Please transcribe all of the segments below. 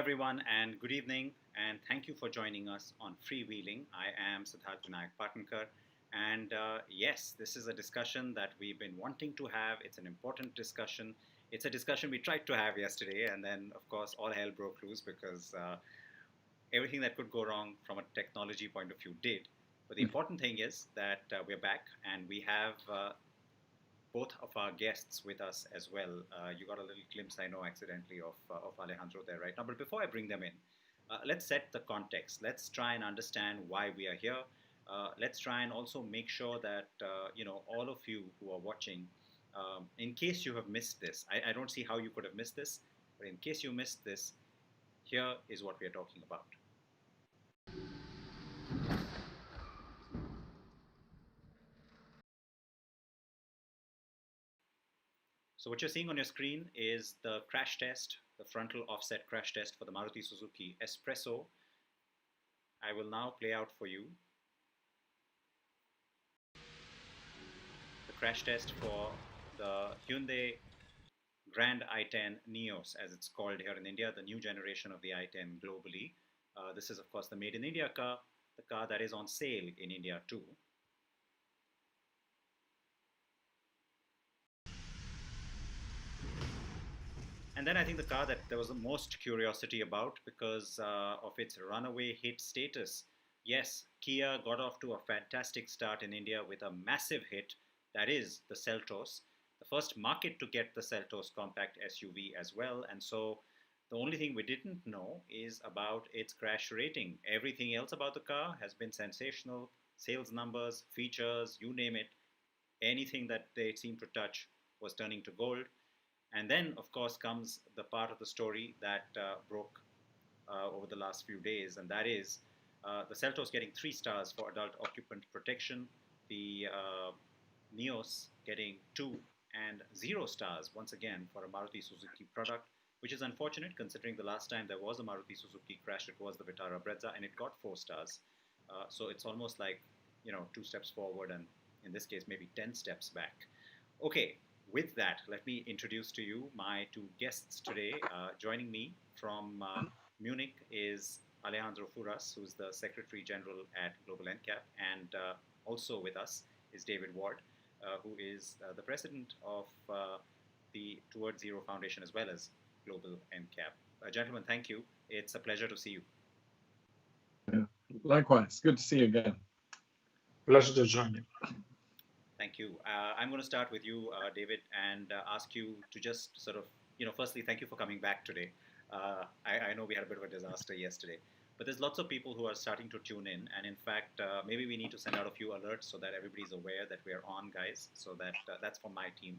everyone, and good evening, and thank you for joining us on Freewheeling. I am Siddharth Partnerkar, and yes, this is a discussion that we've been wanting to have. It's an important discussion. It's a discussion we tried to have yesterday, and then, of course, all hell broke loose because everything that could go wrong from a technology point of view did. But the important thing is that we're back, and we have both of our guests with us as well. You got a little glimpse, I know, accidentally of Alejandro there right now. But before I bring them in, let's set the context. Let's try and understand why we are here. Let's try and also make sure that, all of you who are watching, in case you have missed this, I don't see how you could have missed this, but in case you missed this, here is what we are talking about. So what you're seeing on your screen is the crash test, the frontal offset crash test for the Maruti Suzuki S-Presso. I will now play out for you the crash test for the Hyundai Grand i10 Nios, as it's called here in India, the new generation of the i10 globally. This is, of course, the Made in India car, the car that is on sale in India too. And then I think the car that there was the most curiosity about because of its runaway hit status. Yes, Kia got off to a fantastic start in India with a massive hit, that is the Seltos, the first market to get the Seltos compact SUV as well. And so the only thing we didn't know is about its crash rating. Everything else about the car has been sensational. Sales numbers, features, you name it. Anything that they seemed to touch was turning to gold. And then, of course, comes the part of the story that broke over the last few days, and that is the Seltos getting 3 stars for adult occupant protection, the Nios getting 2 and 0 stars, once again, for a Maruti Suzuki product, which is unfortunate considering the last time there was a Maruti Suzuki crash, it was the Vitara Brezza, and it got 4 stars. So it's almost like, 2 steps forward, and in this case, maybe 10 steps back. Okay. With that, let me introduce to you my 2 guests today. Joining me from Munich is Alejandro Furas, who's the Secretary General at Global NCAP, and also with us is David Ward, who is the President of the Towards Zero Foundation as well as Global NCAP. Gentlemen, thank you. It's a pleasure to see you. Yeah, likewise. Good to see you again. Pleasure to join you. Thank you. I'm going to start with you, David, and ask you to just sort of, firstly, thank you for coming back today. I know we had a bit of a disaster yesterday, but there's lots of people who are starting to tune in. And in fact, maybe we need to send out a few alerts so that everybody's aware that we're on, guys. So that that's for my team.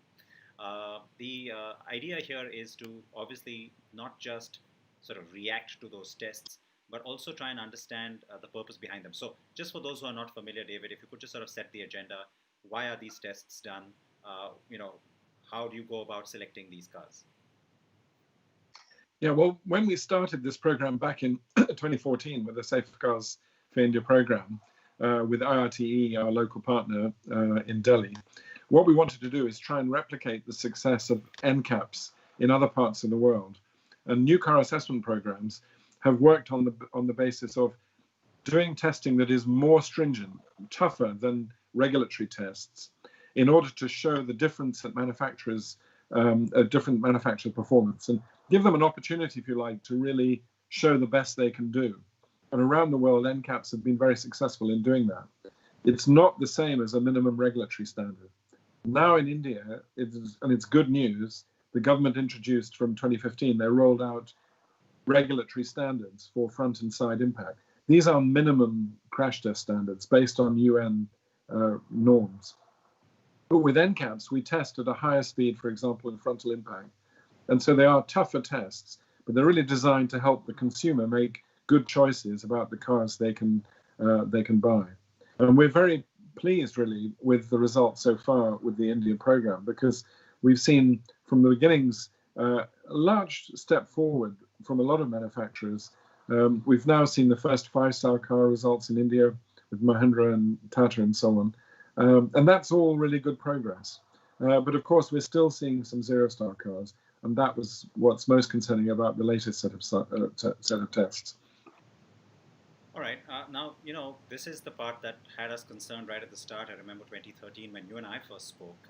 The idea here is to obviously not just sort of react to those tests, but also try and understand the purpose behind them. So just for those who are not familiar, David, if you could just sort of set the agenda. Why are these tests done? How do you go about selecting these cars? Yeah, well, when we started this program back in 2014 with the Safer Cars for India program with IRTE, our local partner in Delhi, what we wanted to do is try and replicate the success of NCAPs in other parts of the world. And new car assessment programs have worked on the basis of doing testing that is more stringent, tougher than regulatory tests, in order to show the difference at manufacturers, different manufacturer performance, and give them an opportunity, if you like, to really show the best they can do. And around the world, NCAPs have been very successful in doing that. It's not the same as a minimum regulatory standard. Now in India, and it's good news, the government introduced from 2015, they rolled out regulatory standards for front and side impact. These are minimum crash test standards based on UN norms. But with NCAPs, we test at a higher speed, for example, in frontal impact. And so they are tougher tests, but they're really designed to help the consumer make good choices about the cars they can buy. And we're very pleased, really, with the results so far with the India program, because we've seen from the beginnings a large step forward from a lot of manufacturers. We've now seen the first 5-star car results in India with Mahindra and Tata and so on. And that's all really good progress. But of course, we're still seeing some 0-star cars. And that was what's most concerning about the latest set of tests. All right. Now, this is the part that had us concerned right at the start. I remember 2013 when you and I first spoke,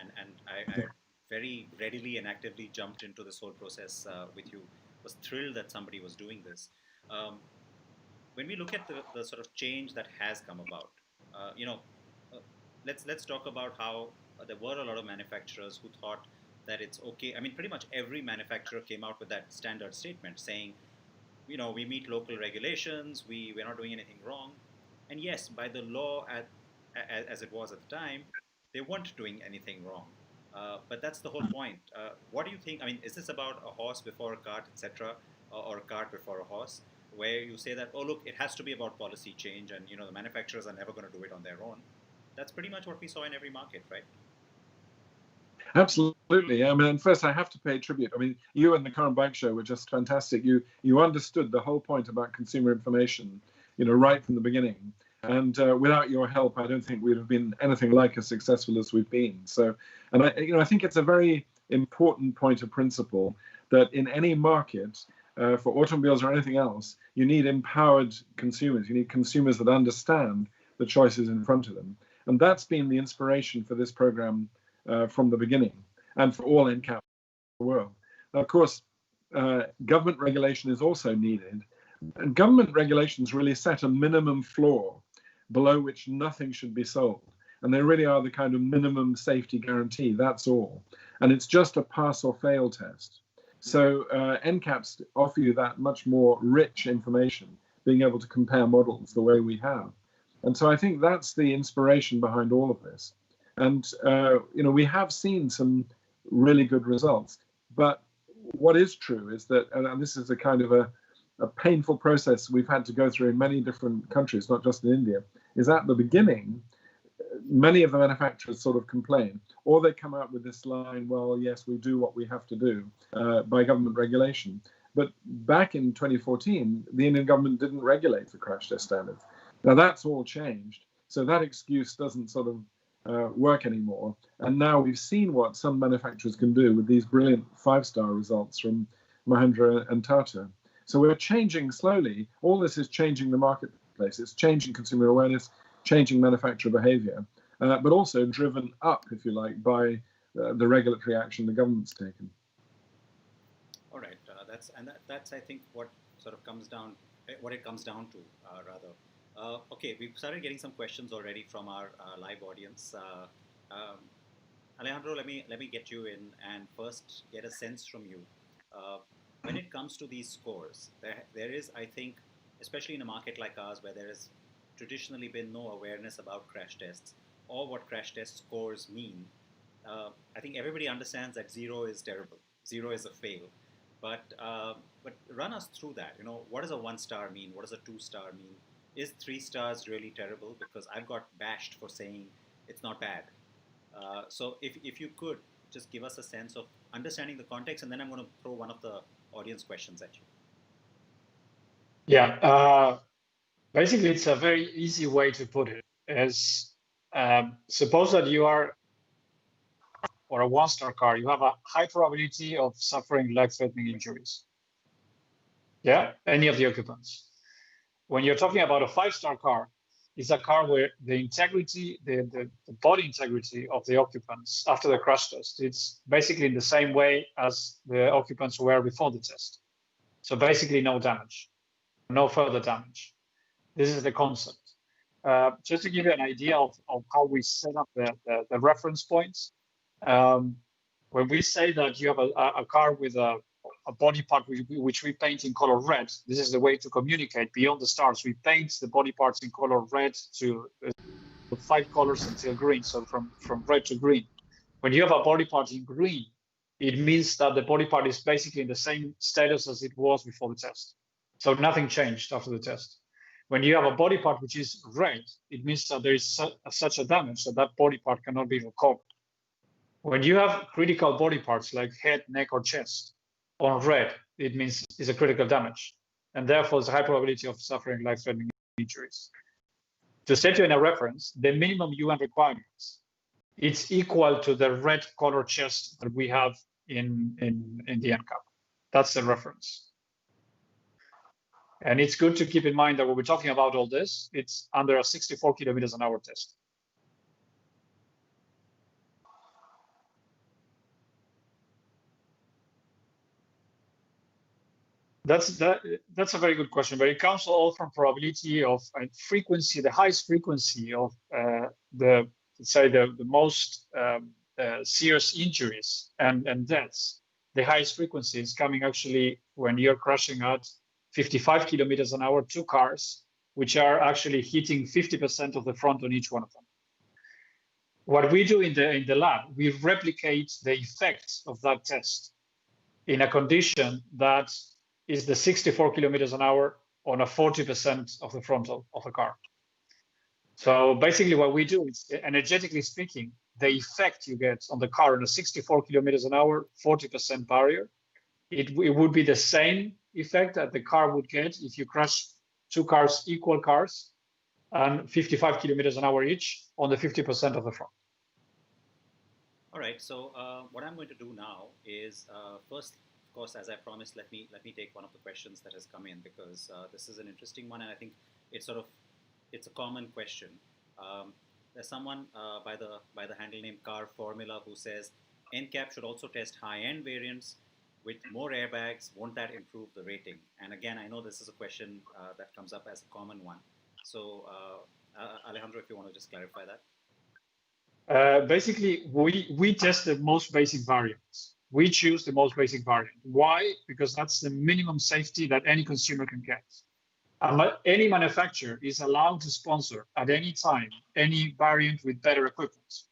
and I very readily and actively jumped into this whole process with you. Was thrilled that somebody was doing this. When we look at the sort of change that has come about, let's talk about how there were a lot of manufacturers who thought that it's okay. I mean, pretty much every manufacturer came out with that standard statement saying, we meet local regulations, we're not doing anything wrong. And yes, by the law as it was at the time, they weren't doing anything wrong. But that's the whole point. What do you think? I mean, is this about a horse before a cart, etc., or a cart before a horse, where you say that, oh, look, it has to be about policy change, and the manufacturers are never going to do it on their own? That's pretty much what we saw in every market, right? Absolutely. I mean, and first I have to pay tribute. I mean, you and the Current Bike Show were just fantastic. You understood the whole point about consumer information, right from the beginning. And without your help, I don't think we'd have been anything like as successful as we've been. So, and I think it's a very important point of principle that in any market, for automobiles or anything else, you need empowered consumers. You need consumers that understand the choices in front of them. And that's been the inspiration for this program from the beginning, and for all NCAP in the world. Now, of course, government regulation is also needed, and government regulations really set a minimum floor below which nothing should be sold, and they really are the kind of minimum safety guarantee, that's all. And it's just a pass or fail test. So NCAPs offer you that much more rich information, being able to compare models the way we have. And so I think that's the inspiration behind all of this. And, we have seen some really good results. But what is true is that, and this is a kind of a painful process we've had to go through in many different countries, not just in India, is at the beginning, many of the manufacturers sort of complain, or they come out with this line, well, yes, we do what we have to do by government regulation. But back in 2014, the Indian government didn't regulate the crash test standards. Now that's all changed. So that excuse doesn't sort of work anymore. And now we've seen what some manufacturers can do with these brilliant 5-star results from Mahindra and Tata. So we're changing slowly. All this is changing the marketplace. It's changing consumer awareness, changing manufacturer behavior, but also driven up, if you like, by the regulatory action the government's taken. All right, that's I think what sort of comes down, what it comes down to, rather. Okay, we've started getting some questions already from our live audience. Alejandro, let me get you in and first get a sense from you. When it comes to these scores, there is, I think, especially in a market like ours where there has traditionally been no awareness about crash tests or what crash test scores mean, I think everybody understands that 0 is terrible. 0 is a fail. But run us through that. What does a 1-star mean? What does a 2-star mean? Is 3 stars really terrible? Because I've got bashed for saying it's not bad. So if you could just give us a sense of understanding the context, and then I'm going to throw one of the audience questions at you. Yeah, basically it's a very easy way to put it. As suppose that you are, or a 1-star car, you have a high probability of suffering life-threatening injuries. Yeah, any of the occupants. When you're talking about a 5-star car, it's a car where the integrity, the body integrity of the occupants after the crash test, it's basically in the same way as the occupants were before the test. So basically no damage, no further damage. This is the concept. Just to give you an idea of how we set up the reference points, when we say that you have a car with a body part which we paint in color red, this is the way to communicate beyond the stars. We paint the body parts in color red to 5 colors until green, so from red to green. When you have a body part in green, it means that the body part is basically in the same status as it was before the test. So nothing changed after the test. When you have a body part which is red, it means that there is such a damage that that body part cannot be recovered. When you have critical body parts like head, neck, or chest on red, it means it's a critical damage, and therefore there's a high probability of suffering life-threatening injuries. To set you in a reference, the minimum UN requirements, it's equal to the red color chest that we have in the NCAP. That's the reference. And it's good to keep in mind that when we're talking about all this, it's under a 64 kilometers an hour test. That's a very good question, but it comes all from probability of frequency, the highest frequency of the most serious injuries and deaths. The highest frequency is coming actually when you're crashing at 55 kilometers an hour, two cars, which are actually hitting 50% of the front on each one of them. What we do in the lab, we replicate the effect of that test in a condition that is the 64 kilometers an hour on a 40% of the frontal of a car. So basically what we do is, energetically speaking, the effect you get on the car on a 64 kilometers an hour, 40% barrier, it would be the same effect that the car would get if you crash two cars, equal cars, and 55 kilometers an hour each on the 50% of the front. All right, so what I'm going to do now is first, of course, as I promised, let me take one of the questions that has come in, because this is an interesting one, and I think it's a common question. There's someone by the handle name Car Formula who says NCAP should also test high-end variants with more airbags. Won't that improve the rating? And again, I know this is a question that comes up as a common one. So Alejandro, if you want to just clarify that. Basically, we test the most basic variants. We choose the most basic variant. Why? Because that's the minimum safety that any consumer can get. Any manufacturer is allowed to sponsor at any time any variant with better equipment.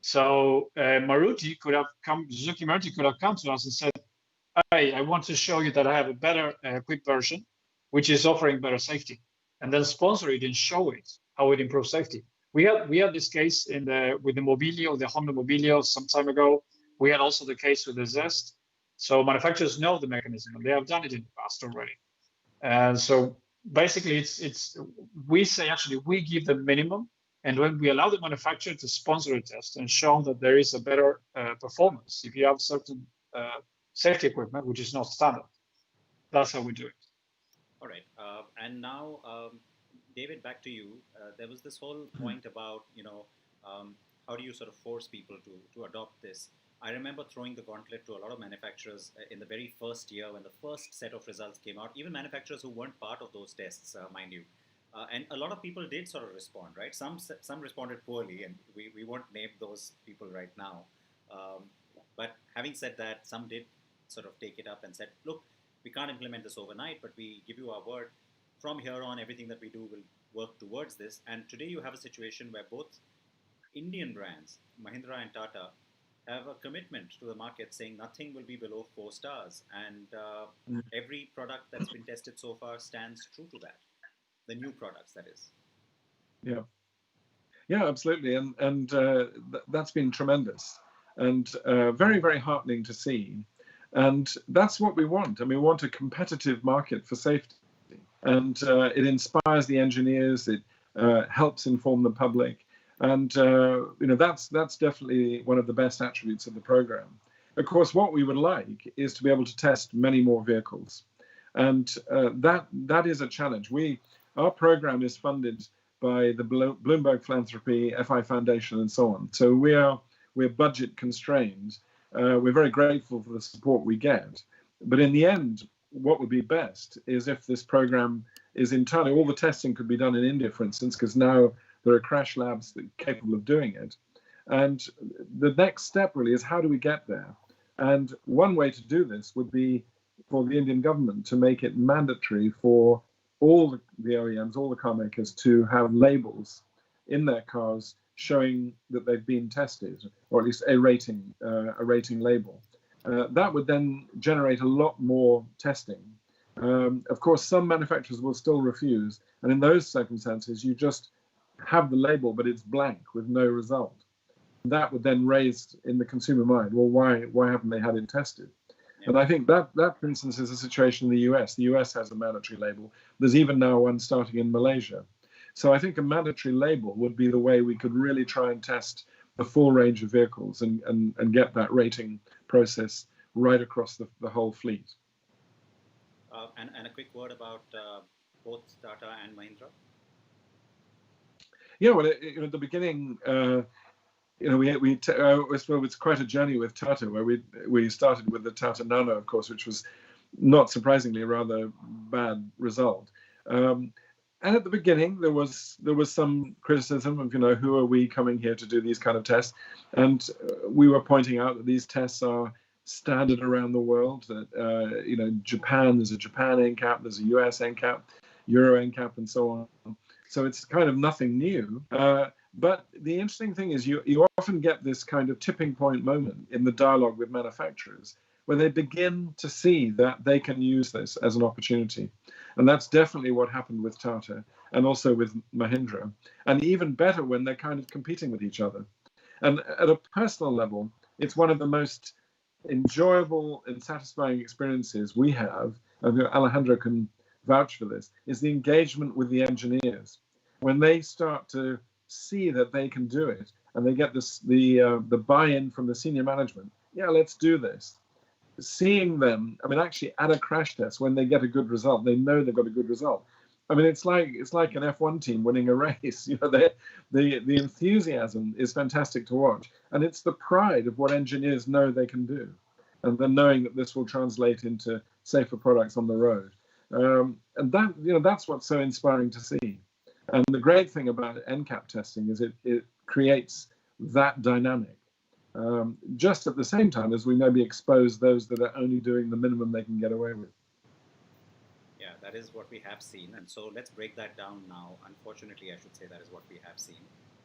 So Suzuki Maruti could have come to us and said, "Hey, I want to show you that I have a better equipped version, which is offering better safety," and then sponsor it and show it how it improves safety. We had this case with the Mobilio, the Honda Mobilio, some time ago. We had also the case with the Zest. So manufacturers know the mechanism, and they have done it in the past already. And so basically, we say actually we give the minimum, and when we allow the manufacturer to sponsor a test and show that there is a better performance if you have certain safety equipment, which is not standard. That's how we do it. All right, and now, David, back to you. There was this whole point about, how do you sort of force people to adopt this? I remember throwing the gauntlet to a lot of manufacturers in the very first year when the first set of results came out, even manufacturers who weren't part of those tests, mind you. And a lot of people did sort of respond, right? Some responded poorly, and we won't name those people right now. But having said that, some did sort of take it up and said, look, we can't implement this overnight, but we give you our word. From here on, everything that we do will work towards this. And today you have a situation where both Indian brands, Mahindra and Tata, have a commitment to the market saying nothing will be below 4 stars. And every product that's been tested so far stands true to that. The new products, that is. Yeah, absolutely. And that's been tremendous and very, very heartening to see. And that's what we want. I mean, we want a competitive market for safety. And it inspires the engineers. It helps inform the public. And that's definitely one of the best attributes of the program. Of course, what we would like is to be able to test many more vehicles. And that is a challenge. Our program is funded by the Bloomberg Philanthropy, FI Foundation, and so on. So we're budget constrained. We're very grateful for the support we get. But in the end, what would be best is if this program is entirely, all the testing could be done in India, for instance, because now there are crash labs that are capable of doing it. And the next step really is, how do we get there? And one way to do this would be for the Indian government to make it mandatory for all the OEMs, all the car makers, to have labels in their cars showing that they've been tested, or at least a rating label. That would then generate a lot more testing. Of course, some manufacturers will still refuse, and in those circumstances, you just have the label, but it's blank with no result. That would then raise in the consumer mind, well, why haven't they had it tested? Yeah. And I think that, for instance, is a situation in the US. The US has a mandatory label. There's even now one starting in Malaysia. So I think a mandatory label would be the way we could really try and test the full range of vehicles and get that rating process right across the whole fleet. And a quick word about both Tata and Mahindra. Yeah, well, at the beginning, it's quite a journey with Tata, where we started with the Tata Nano, of course, which was not surprisingly a rather bad result. And at the beginning, there was some criticism of, who are we coming here to do these kind of tests? And we were pointing out that these tests are standard around the world. That Japan, there's a Japan NCAP, there's a US NCAP, Euro NCAP, and so on. So it's kind of nothing new. But the interesting thing is you often get this kind of tipping point moment in the dialogue with manufacturers where they begin to see that they can use this as an opportunity. And that's definitely what happened with Tata and also with Mahindra. And even better when they're kind of competing with each other. And at a personal level, it's one of the most enjoyable and satisfying experiences we have, and Alejandro can vouch for this, is the engagement with the engineers. When they start to see that they can do it and they get the buy-in from the senior management, yeah, let's do this. Seeing them, actually at a crash test, when they get a good result, they know they've got a good result. It's like an F1 team winning a race. The enthusiasm is fantastic to watch, and it's the pride of what engineers know they can do, and then knowing that this will translate into safer products on the road. And that's what's so inspiring to see. And the great thing about NCAP testing is it creates that dynamic. Just at the same time as we maybe expose those that are only doing the minimum they can get away with. Yeah, that is what we have seen. And so let's break that down now. Unfortunately, I should say that is what we have seen.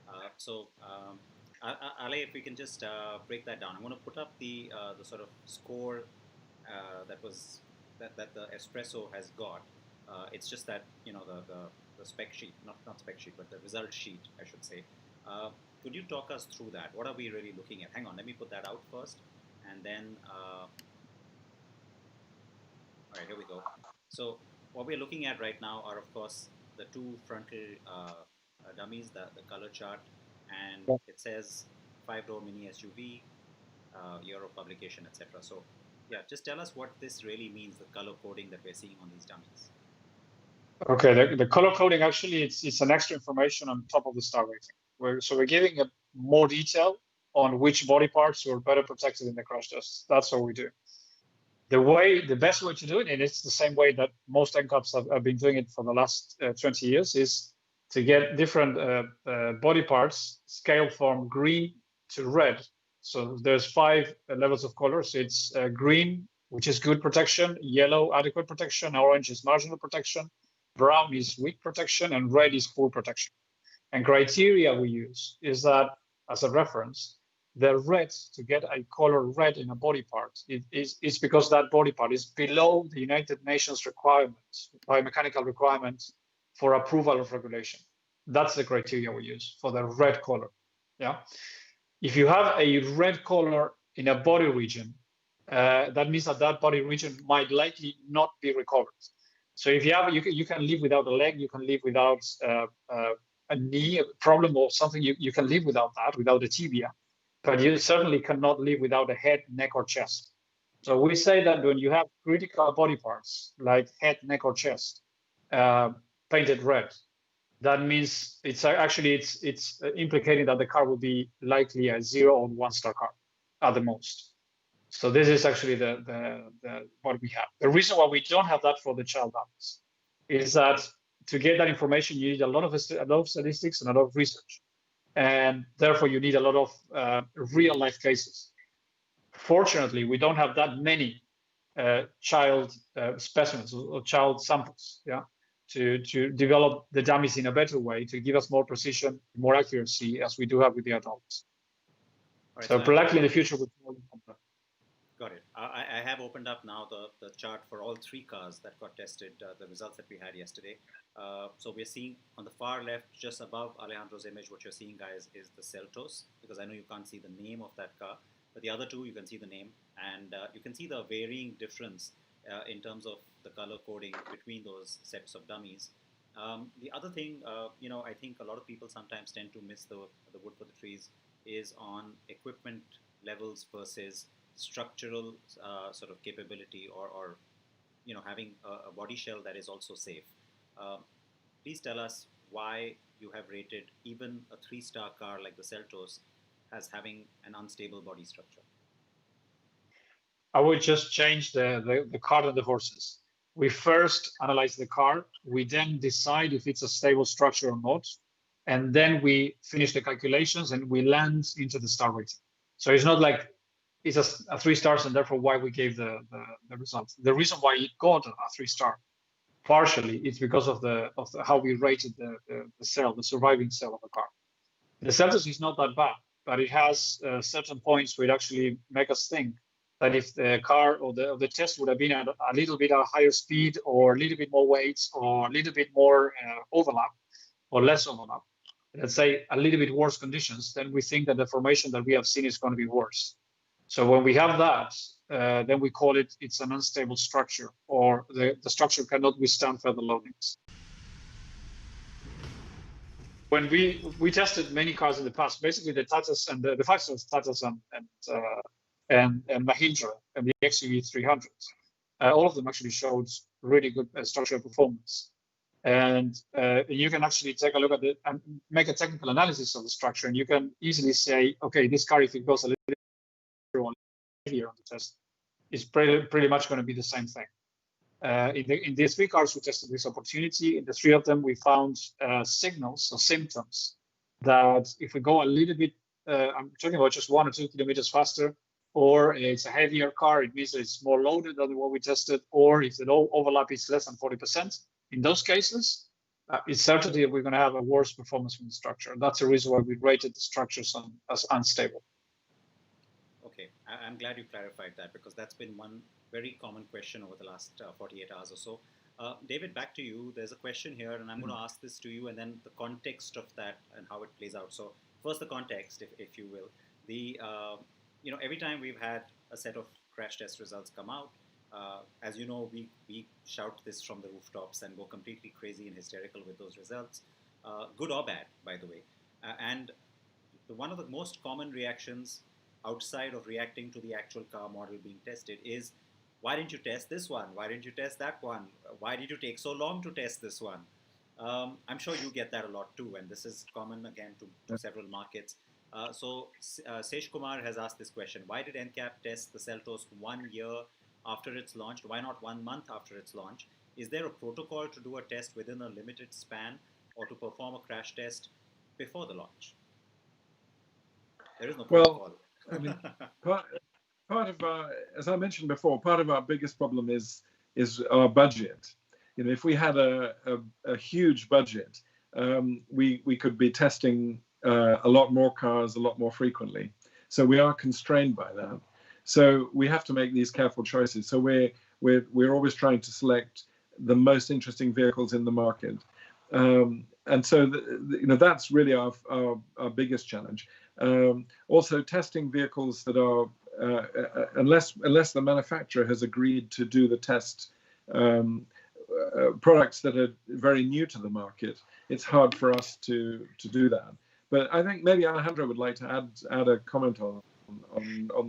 Ale, if we can just break that down. I'm going to put up the sort of score that the S-Presso has got. It's just that, the spec sheet, not spec sheet, but the result sheet, I should say. Could you talk us through that? What are we really looking at? Hang on, let me put that out first. And then, all right, here we go. So what we're looking at right now are, of course, the two frontal dummies, the color chart, and it says 5-door mini SUV, year of publication, etc. So yeah, just tell us what this really means, the color coding that we're seeing on these dummies. Okay, the color coding, actually, it's an extra information on top of the star rating. So we're giving more detail on which body parts were better protected in the crash test. That's what we do. The best way to do it, and it's the same way that most NCAPs have been doing it for the last 20 years, is to get different body parts scaled from green to red. So there's 5 levels of colors. It's green, which is good protection, yellow, adequate protection, orange is marginal protection, brown is weak protection, and red is poor protection. And criteria we use is that, as a reference, the red, to get a color red in a body part, is because that body part is below the United Nations requirements, biomechanical requirements for approval of regulation. That's the criteria we use for the red color. Yeah. If you have a red color in a body region, that means that body region might likely not be recovered. So if you can live without a leg, you can live without a knee problem or something, you can live without that, without a tibia, but you certainly cannot live without a head, neck, or chest. So we say that when you have critical body parts like head, neck, or chest painted red, that means it's implicating that the car will be likely a 0 or 1-star car at the most. So this is actually the what we have. The reason why we don't have that for the child dummies is that to get that information, you need a lot of statistics and a lot of research, and therefore you need a lot of real life cases. Fortunately, we don't have that many child specimens or child samples, yeah, to develop the dummies in a better way to give us more precision, more accuracy, as we do have with the adults. Right, so likely in the future with more. Got it. I have opened up now the chart for all 3 cars that got tested, the results that we had yesterday. So we're seeing on the far left, just above Alejandro's image, what you're seeing, guys, is the Seltos, because I know you can't see the name of that car, but the other 2, you can see the name, and you can see the varying difference in terms of the color coding between those sets of dummies. The other thing, I think a lot of people sometimes tend to miss the wood for the trees is on equipment levels versus structural sort of capability, or having a body shell that is also safe. Please tell us why you have rated even a 3-star car like the Seltos as having an unstable body structure. I would just change the cart and the horses. We first analyze the car. We then decide if it's a stable structure or not. And then we finish the calculations and we land into the star rating. So it's not like it's a 3 stars and therefore why we gave the results. The reason why it got a 3-star, partially, it's because of how we rated the surviving cell of the car. The Seltos is not that bad, but it has certain points where it actually make us think that if the car or the test would have been at a little bit at a higher speed, or a little bit more weight, or a little bit more overlap, or less overlap, let's say a little bit worse conditions, then we think that the formation that we have seen is going to be worse. So when we have that, then we call it's an unstable structure, or the structure cannot withstand further loadings. When we tested many cars in the past, basically the Tatas and the 5-star Tatas and Mahindra and the XUV 300, all of them actually showed really good structural performance. And you can actually take a look at it and make a technical analysis of the structure, and you can easily say, okay, this car, if it goes a little bit heavier on the test, is pretty much going to be the same thing. In the 3 cars we tested this opportunity, in the 3 of them we found signals or symptoms that if we go a little bit, I'm talking about just 1 or 2 kilometers faster, or it's a heavier car, it means that it's more loaded than what we tested, or if the overlap is less than 40%, in those cases, it's certainly we're going to have a worse performance from the structure. That's the reason why we rated the structures as unstable. Okay, I'm glad you clarified that, because that's been one very common question over the last 48 hours or so. David, back to you. There's a question here, and I'm going to ask this to you, and then the context of that and how it plays out. So first, the context, if you will. Every time we've had a set of crash test results come out, as you know, we shout this from the rooftops and go completely crazy and hysterical with those results, good or bad, by the way. And one of the most common reactions outside of reacting to the actual car model being tested is, why didn't you test this one? Why didn't you test that one? Why did you take so long to test this one? I'm sure you get that a lot too, and this is common again to several markets. So Sesh Kumar has asked this question: why did NCAP test the Seltos 1 year after it's launched? Why not 1 month after its launch? Is there a protocol to do a test within a limited span, or to perform a crash test before the launch? There is no protocol. Well, I mean, part of our, as I mentioned before, part of our biggest problem is our budget. If we had a huge budget, we could be testing a lot more cars a lot more frequently. So we are constrained by that. So we have to make these careful choices. So we're always trying to select the most interesting vehicles in the market, and so that's really our biggest challenge. Also, testing vehicles that are unless the manufacturer has agreed to do the test, products that are very new to the market, it's hard for us to do that. But I think maybe Alejandro would like to add a comment on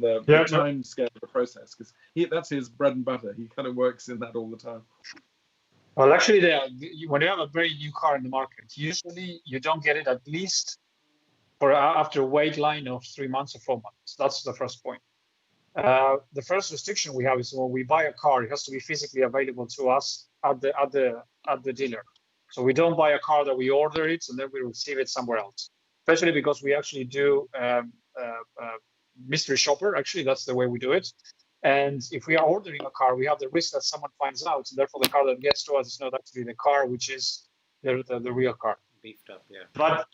the time scale of the process, because that's his bread and butter. He kind of works in that all the time. Well, actually, when you have a very new car in the market, usually you don't get it at least after a wait line of 3 months or 4 months. That's the first point. The first restriction we have is when we buy a car, it has to be physically available to us at the dealer. So we don't buy a car that we order it and then we receive it somewhere else. Especially because we actually do mystery shopper. Actually, that's the way we do it. And if we are ordering a car, we have the risk that someone finds out, and therefore the car that gets to us is not actually the car, which is the real car. Beefed up, yeah. But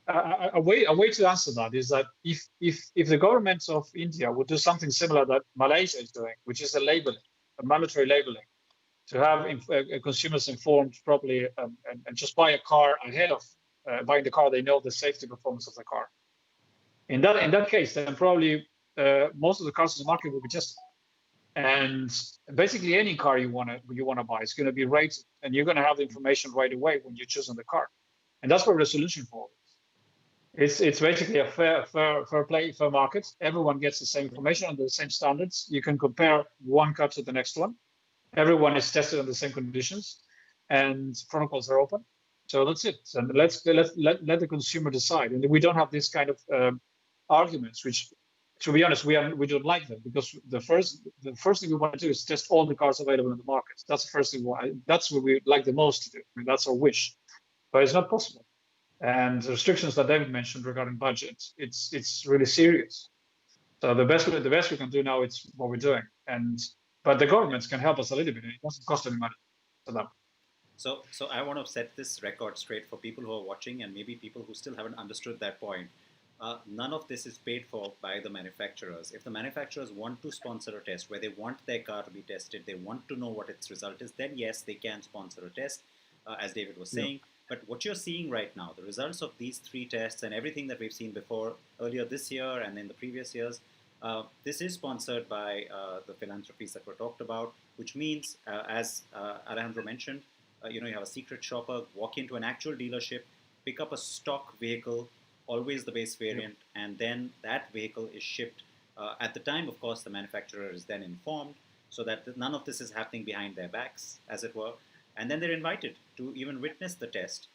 a way to answer that is that if the government of India would do something similar that Malaysia is doing, which is a mandatory labeling, to have consumers informed properly and just buy a car ahead of buying the car, they know the safety performance of the car. In that case, then probably most of the cars in the market will be tested, and basically any car you want to buy is going to be rated, and you're going to have the information right away when you're choosing the car, and that's what resolution for is. It's basically a fair play, fair market. Everyone gets the same information under the same standards. You can compare one car to the next one. Everyone is tested on the same conditions, and protocols are open. So that's it. And let the consumer decide. And we don't have this kind of arguments, which, to be honest, we don't like them, because the first thing we want to do is test all the cars available in the market. That's the first thing. That's what we like the most to do. I mean, that's our wish, but it's not possible. And the restrictions that David mentioned regarding budget, it's really serious. So the best we can do now is what we're doing. But the governments can help us a little bit. It doesn't cost any money for them. So I want to set this record straight for people who are watching and maybe people who still haven't understood that point. None of this is paid for by the manufacturers. If the manufacturers want to sponsor a test where they want their car to be tested, they want to know what its result is, then yes, they can sponsor a test, as David was saying. Yeah. But what you're seeing right now, the results of these 3 tests and everything that we've seen before, earlier this year and in the previous years, this is sponsored by the philanthropies that were talked about, which means, as Alejandro mentioned, you have a secret shopper, walk into an actual dealership, pick up a stock vehicle, always the base variant, and then that vehicle is shipped. At the time, of course, the manufacturer is then informed, so that none of this is happening behind their backs, as it were. And then they're invited to even witness the test,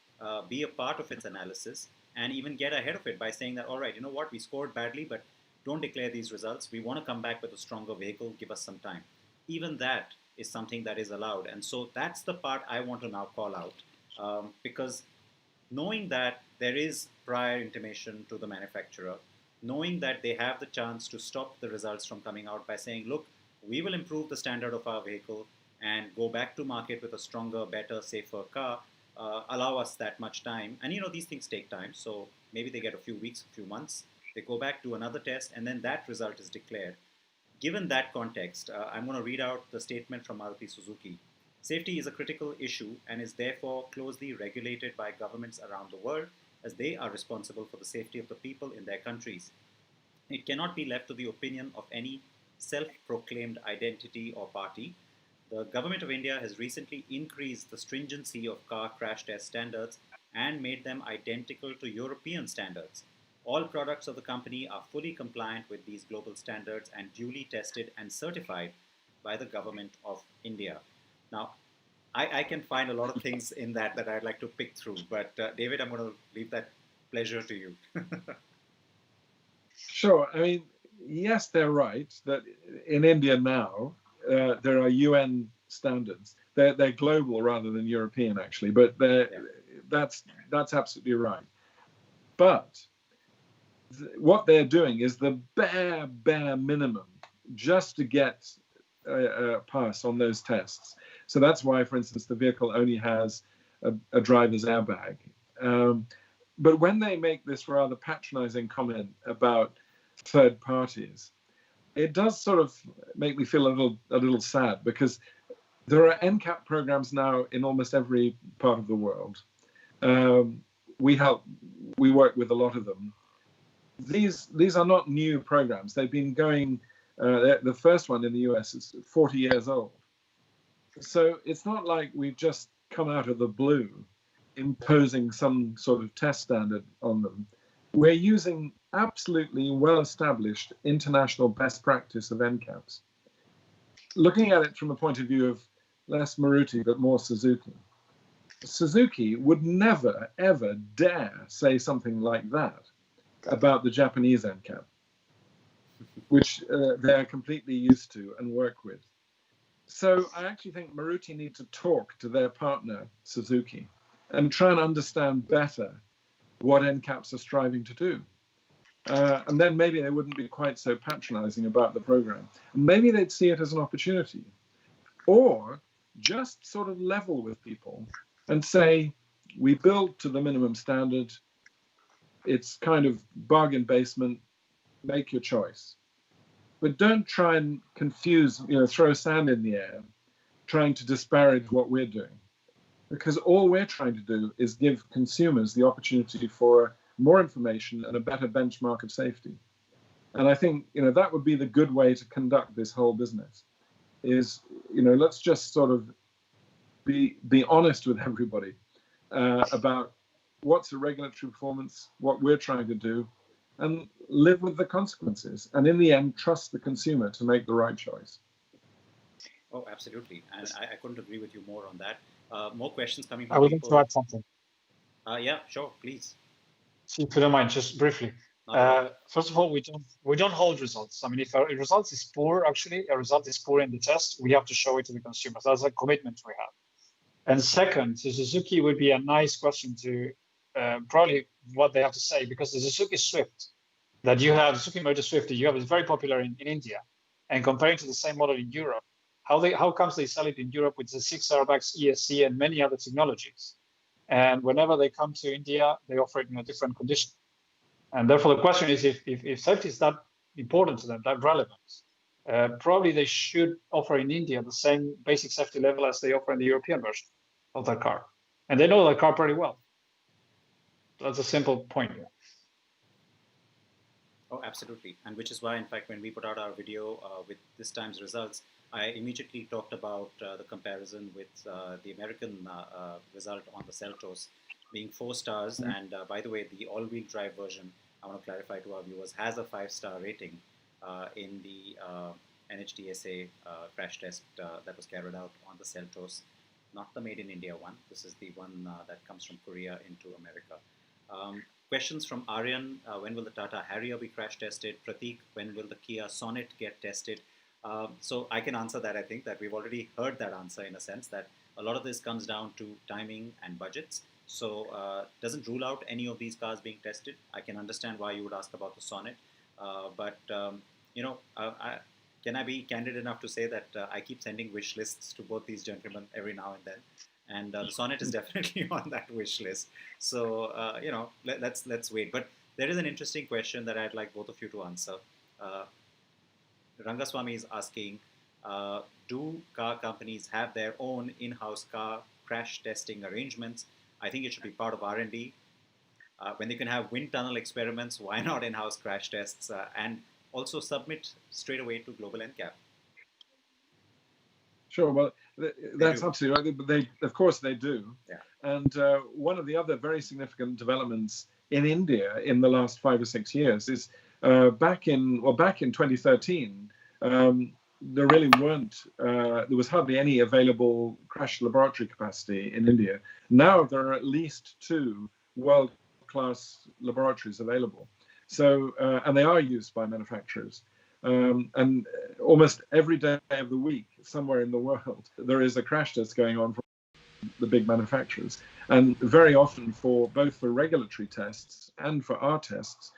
be a part of its analysis, and even get ahead of it by saying that, all right, you know what, we scored badly, but don't declare these results. We want to come back with a stronger vehicle. Give us some time. Even that is something that is allowed. And so that's the part I want to now call out, because knowing that there is prior intimation to the manufacturer, knowing that they have the chance to stop the results from coming out by saying, look, we will improve the standard of our vehicle and go back to market with a stronger, better, safer car, allow us that much time. And these things take time, so maybe they get a few weeks, a few months. They go back to another test, and then that result is declared. Given that context, I'm going to read out the statement from Maruti Suzuki. Safety is a critical issue and is therefore closely regulated by governments around the world, as they are responsible for the safety of the people in their countries. It cannot be left to the opinion of any self-proclaimed identity or party. The Government of India has recently increased the stringency of car crash test standards and made them identical to European standards. All products of the company are fully compliant with these global standards and duly tested and certified by the Government of India. Now, I can find a lot of things in that I'd like to pick through, but David, I'm going to leave that pleasure to you. Sure. I mean, yes, they're right that in India now, there are UN standards. They're global rather than European, actually, but that's absolutely right. But what they're doing is the bare minimum just to get a pass on those tests. So that's why, for instance, the vehicle only has a driver's airbag. But when they make this rather patronizing comment about third parties, it does sort of make me feel a little sad, because there are NCAP programs now in almost every part of the world. We work with a lot of them. These are not new programs. They've been going. The first one in the US is 40 years old. So it's not like we've just come out of the blue imposing some sort of test standard on them. We're using absolutely well-established international best practice of NCAPs. Looking at it from the point of view of less Maruti, but more Suzuki. Suzuki would never, ever dare say something like that about the Japanese NCAP, which they're completely used to and work with. So I actually think Maruti need to talk to their partner, Suzuki, and try and understand better what NCAPs are striving to do. And then maybe they wouldn't be quite so patronizing about the program. And maybe they'd see it as an opportunity. Or just sort of level with people and say, we build to the minimum standard. It's kind of bargain basement. Make your choice. But don't try and confuse, throw sand in the air, trying to disparage what we're doing. Because all we're trying to do is give consumers the opportunity for more information and a better benchmark of safety. And I think, that would be the good way to conduct this whole business is, let's just sort of be honest with everybody about what's the regulatory performance, what we're trying to do, and live with the consequences. And in the end, trust the consumer to make the right choice. Oh, absolutely. And I couldn't agree with you more on that. More questions coming I from would like to people. add something. Yeah, sure, please. So if you don't mind, just briefly. First of all, we don't hold results. I mean, if a result is poor, actually, a result is poor in the test, we have to show it to the consumers. That's a commitment we have. And second, to Suzuki would be a nice question to probably what they have to say, because the Suzuki Swift that you have, Suzuki Motor Swift that you have is very popular in India. And comparing to the same model in Europe, how comes they sell it in Europe with the 6 airbags, ESC, and many other technologies? And whenever they come to India, they offer it in a different condition. And therefore, the question is, if safety is that important to them, that relevant, probably they should offer in India the same basic safety level as they offer in the European version of that car. And they know that car pretty well. That's a simple point here. Oh, absolutely. And which is why, in fact, when we put out our video with this time's results, I immediately talked about the comparison with the American result on the Seltos being 4 stars. Mm-hmm. And by the way, the all-wheel drive version, I want to clarify to our viewers, has a 5-star rating in the NHTSA crash test that was carried out on the Seltos, not the made in India one. This is the one that comes from Korea into America. Questions from Aryan: when will the Tata Harrier be crash tested? Prateek: when will the Kia Sonnet get tested? So I can answer that. I think that we've already heard that answer, in a sense that a lot of this comes down to timing and budgets. So doesn't rule out any of these cars being tested. I can understand why you would ask about the Sonnet, but can I be candid enough to say that I keep sending wish lists to both these gentlemen every now and then, and the Sonnet is definitely on that wish list. So let's wait. But there is an interesting question that I'd like both of you to answer. Rangaswamy is asking, do car companies have their own in-house car crash testing arrangements? I think it should be part of R&D. When they can have wind tunnel experiments, why not in-house crash tests and also submit straight away to global NCAP? Sure, well, that's absolutely right. Of course they do. Yeah. And one of the other very significant developments in India in the last 5 or 6 years is back in 2013, there really there was hardly any available crash laboratory capacity in India. Now there are at least 2 world-class laboratories available. So, and they are used by manufacturers. And almost every day of the week, somewhere in the world, there is a crash test going on for the big manufacturers. And very often, both for regulatory tests and for our tests,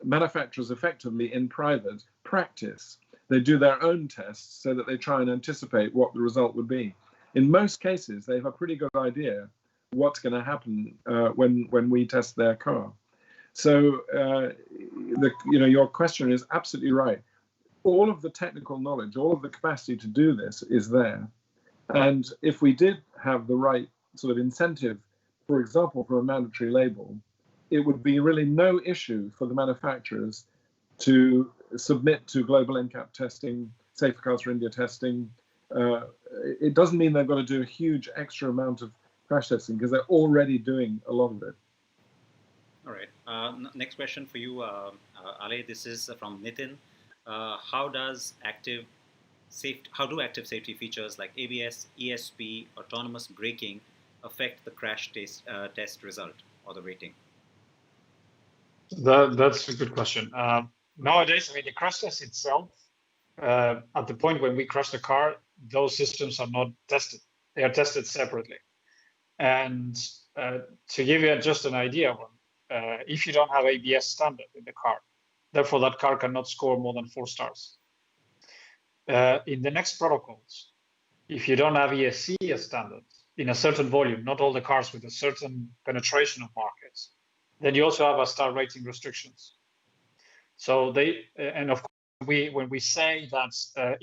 manufacturers effectively in private practice. They do their own tests so that they try and anticipate what the result would be. In most cases, they have a pretty good idea what's going to happen when we test their car. So, your question is absolutely right. All of the technical knowledge, all of the capacity to do this is there. And if we did have the right sort of incentive, for example, for a mandatory label, it would be really no issue for the manufacturers to submit to global NCAP testing, Safer Cars for India testing. It doesn't mean they've got to do a huge extra amount of crash testing because they're already doing a lot of it. All right. Next question for you, Ale. This is from Nitin. How do active safety features like ABS, ESP, autonomous braking affect the crash test result or the rating? That's a good question. Nowadays, I mean, the crash test itself, at the point when we crash the car, those systems are not tested. They are tested separately. And to give you just an idea, if you don't have ABS standard in the car, therefore that car cannot score more than 4 stars. In the next protocols, if you don't have ESC as standard in a certain volume, not all the cars with a certain penetration of markets, then you also have a star rating restrictions. So and of course, when we say that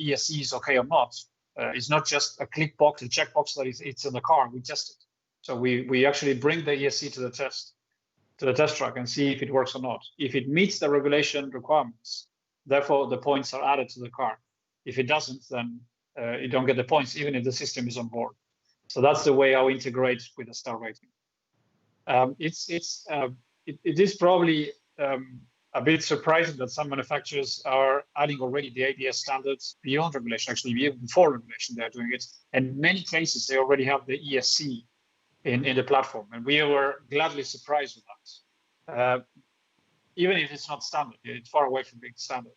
ESC is okay or not, it's not just a click box, a checkbox that it's in the car. We test it. So we actually bring the ESC to the test track and see if it works or not. If it meets the regulation requirements, therefore the points are added to the car. If it doesn't, then you don't get the points, even if the system is on board. So that's the way I integrate with the star rating. It is probably a bit surprising that some manufacturers are adding already the ABS standards beyond regulation, actually even before regulation they are doing it. And in many cases, they already have the ESC in the platform. And we were gladly surprised with that. Even if it's not standard, it's far away from being standard.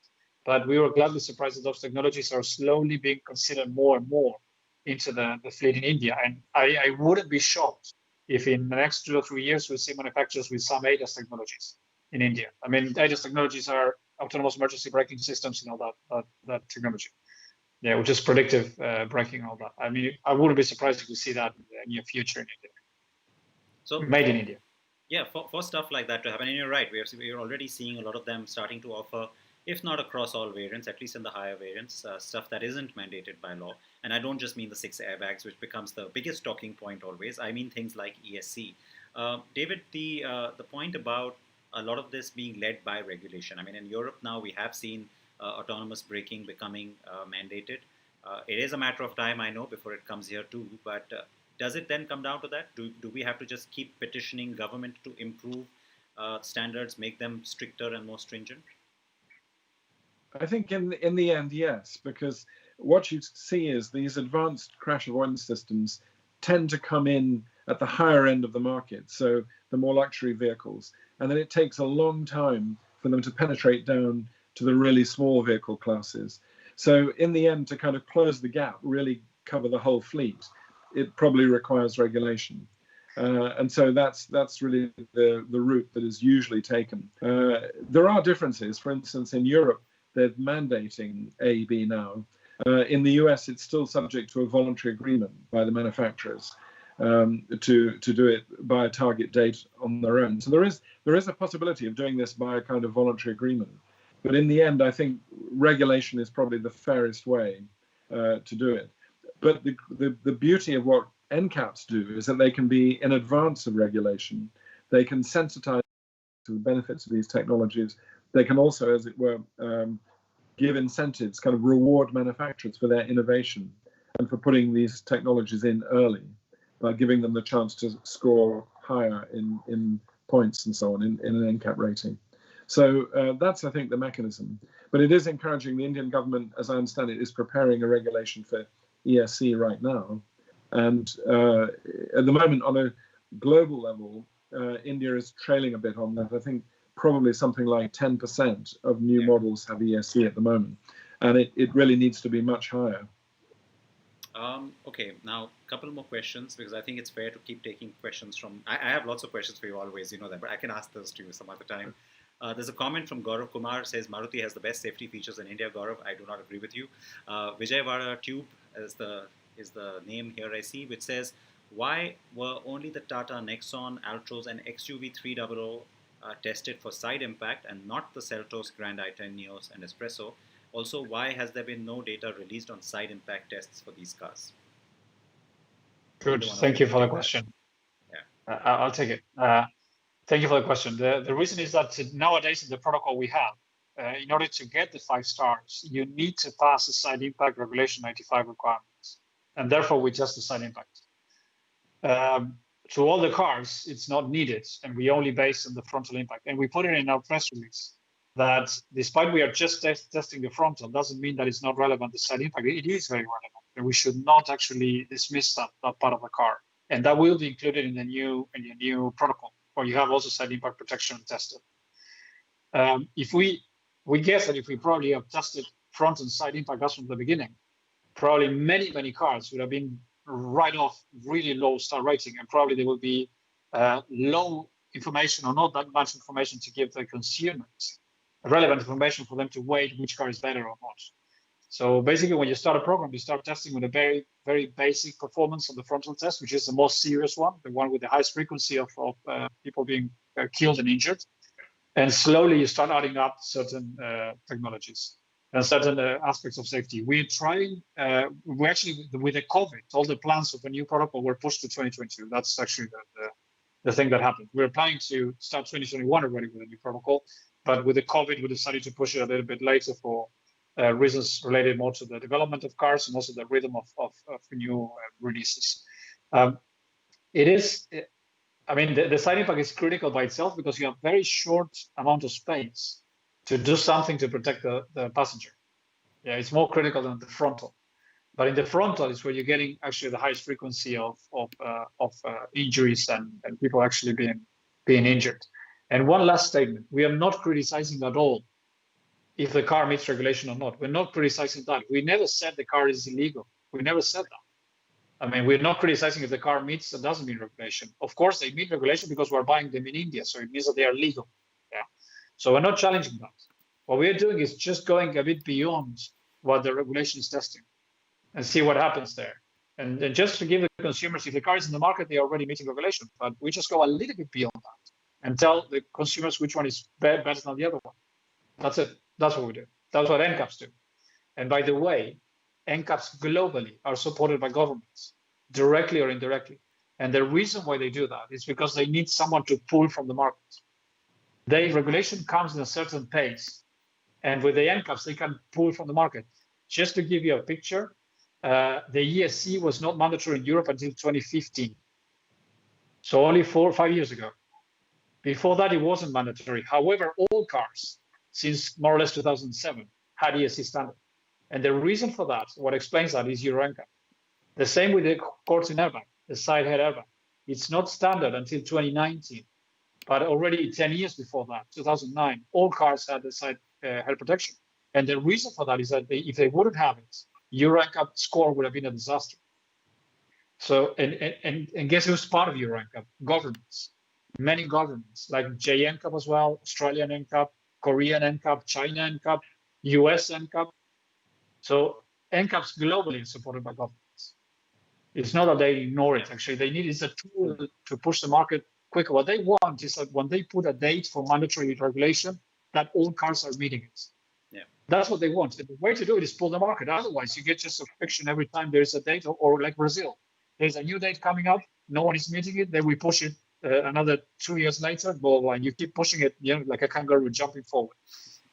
But we were gladly surprised that those technologies are slowly being considered more and more into the fleet in India. And I wouldn't be shocked if in the next 2 or 3 years we see manufacturers with some ADAS technologies in India. I mean, ADAS technologies are autonomous emergency braking systems and all that technology. Yeah, which is predictive braking and all that. I mean, I wouldn't be surprised if we see that in the near future in India. So made in India. Yeah, for stuff like that to happen, and you're right, we're already seeing a lot of them starting to offer, if not across all variants, at least in the higher variants, stuff that isn't mandated by law. And I don't just mean the 6 airbags, which becomes the biggest talking point always. I mean things like ESC. David, the point about a lot of this being led by regulation. I mean, in Europe now we have seen autonomous braking becoming mandated. It is a matter of time, I know, before it comes here too, but does it then come down to that? Do we have to just keep petitioning government to improve standards, make them stricter and more stringent? I think in the end, yes, because what you see is these advanced crash avoidance systems tend to come in at the higher end of the market, so the more luxury vehicles, and then it takes a long time for them to penetrate down to the really small vehicle classes. So in the end, to kind of close the gap, really cover the whole fleet, it probably requires regulation. And so that's really the route that is usually taken. There are differences. For instance, in Europe, they're mandating AEB now. In the US, it's still subject to a voluntary agreement by the manufacturers to do it by a target date on their own. So there is a possibility of doing this by a kind of voluntary agreement. But in the end, I think regulation is probably the fairest way to do it. But the beauty of what NCAPs do is that they can be in advance of regulation. They can sensitize to the benefits of these technologies. They can also, as it were, give incentives, kind of reward manufacturers for their innovation and for putting these technologies in early by giving them the chance to score higher in points and so on in an NCAP rating. So that's, I think, the mechanism. But it is encouraging. The Indian government, as I understand it, is preparing a regulation for ESC right now. And at the moment, on a global level, India is trailing a bit on that. I think probably something like 10% of new models have ESC at the moment. And it really needs to be much higher. Okay, now a couple more questions, because I think it's fair to keep taking questions from... I have lots of questions for you always, you know that, but I can ask those to you some other time. There's a comment from Gaurav Kumar, says Maruti has the best safety features in India. Gaurav, I do not agree with you. Vijayawada Tube is the name here I see, which says, why were only the Tata Nexon, Altroz and XUV 300 tested for side impact and not the Seltos, Grand i10, Nios and S-Presso? Also, why has there been no data released on side impact tests for these cars? Good, thank you for the question. Yeah. I'll take it. Thank you for the question. The reason is that nowadays in the protocol we have, in order to get the 5 stars, you need to pass the side impact regulation 95 requirements. And therefore we test the side impact. To all the cars, it's not needed, and we only base on the frontal impact. And we put it in our press release that despite we are just testing the frontal, doesn't mean that it's not relevant, the side impact. It is very relevant, and we should not actually dismiss that part of the car. And that will be included in the new protocol, where you have also side impact protection tested. If we guess that if we probably have tested front and side impact gas from the beginning, probably many cars would have been right off really low star rating, and probably there will be low information or not that much information to give the consumers relevant information for them to weigh which car is better or not. So basically, when you start a program, you start testing with a very, very basic performance on the frontal test, which is the most serious one, the one with the highest frequency of people being killed and injured. And slowly you start adding up certain technologies and certain aspects of safety. We're trying, we actually, with the COVID, all the plans of the new protocol were pushed to 2022. That's actually the thing that happened. We were planning to start 2021 already with a new protocol, but with the COVID, we decided to push it a little bit later for reasons related more to the development of cars and also the rhythm of new releases. It is I mean, the side impact is critical by itself because you have very short amount of space to do something to protect the passenger. Yeah, it's more critical than the frontal. But in the frontal is where you're getting actually the highest frequency of injuries and people actually being injured. And one last statement: we are not criticizing at all if the car meets regulation or not. We're not criticizing that. We never said the car is illegal. We never said that. I mean, we're not criticizing if the car meets or doesn't meet regulation. Of course, they meet regulation because we're buying them in India, so it means that they are legal. Yeah. So we're not challenging that. What we're doing is just going a bit beyond what the regulation is testing and see what happens there. And just to give the consumers, if the car is in the market, they're already meeting regulation. But we just go a little bit beyond that and tell the consumers which one is better than the other one. That's it. That's what we do. That's what NCAPs do. And by the way, NCAPs globally are supported by governments, directly or indirectly. And the reason why they do that is because they need someone to pull from the market. The regulation comes in a certain pace, and with the NCAPs, they can pull from the market. Just to give you a picture, the ESC was not mandatory in Europe until 2015. So only 4 or 5 years ago. Before that, it wasn't mandatory. However, all cars, since more or less 2007, had ESC standard. And the reason for that, what explains that, is Euro NCAP. The same with the curtain airbag, the side head airbag. It's not standard until 2019, but already 10 years before that, 2009, all cars had the side head protection. And the reason for that is that if they wouldn't have it, Euro NCAP score would have been a disaster. So, and guess who's part of Euro NCAP? Governments. Many governments, like JNCAP as well, Australian NCAP, Korean NCAP, China NCAP, US NCAP. So NCAPs globally is supported by governments. It's not that they ignore it. Actually, they need it's a tool to push the market quicker. What they want is that when they put a date for mandatory regulation, that all cars are meeting it. Yeah, that's what they want. And the way to do it is pull the market. Otherwise, you get just a friction every time there's a date, or like Brazil, there's a new date coming up, no one is meeting it, then we push it another 2 years later, blah, blah, and you keep pushing it, like a kangaroo jumping forward.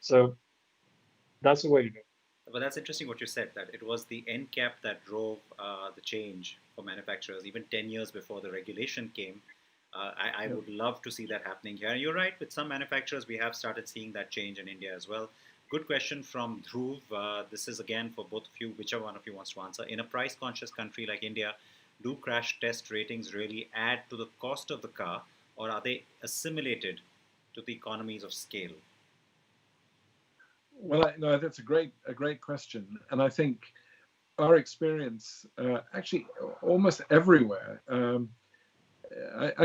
So that's the way to do it. But that's interesting what you said, that it was the NCAP that drove the change for manufacturers, even 10 years before the regulation came. I would love to see that happening here. And you're right, with some manufacturers, we have started seeing that change in India as well. Good question from Dhruv. This is again for both of you, whichever one of you wants to answer. In a price-conscious country like India, do crash test ratings really add to the cost of the car, or are they assimilated to the economies of scale? Well, no, that's a great question, and I think our experience actually almost everywhere. I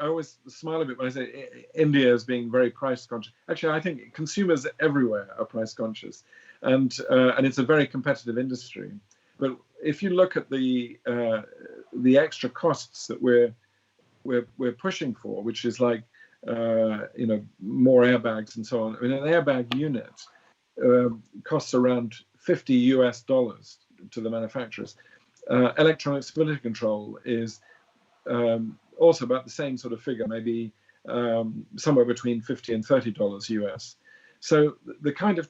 always smile a bit when I say India is being very price conscious. Actually, I think consumers everywhere are price conscious, and it's a very competitive industry. But if you look at the extra costs that we're pushing for, which is like more airbags and so on. I mean, an airbag unit costs around $50 to the manufacturers. Electronic stability control is also about the same sort of figure, maybe somewhere between $50 and $30 US. So the kind of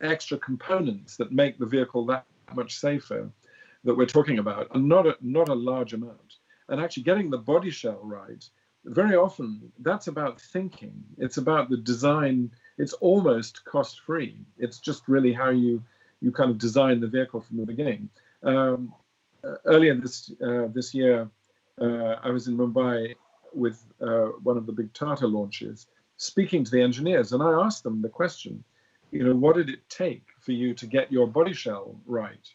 extra components that make the vehicle that much safer that we're talking about are not a large amount. And actually getting the body shell right, very often that's about thinking. It's about the design. It's almost cost-free. It's just really how you kind of design the vehicle from the beginning. Earlier this year, I was in Mumbai with one of the big Tata launches, speaking to the engineers, and I asked them the question, what did it take for you to get your body shell right?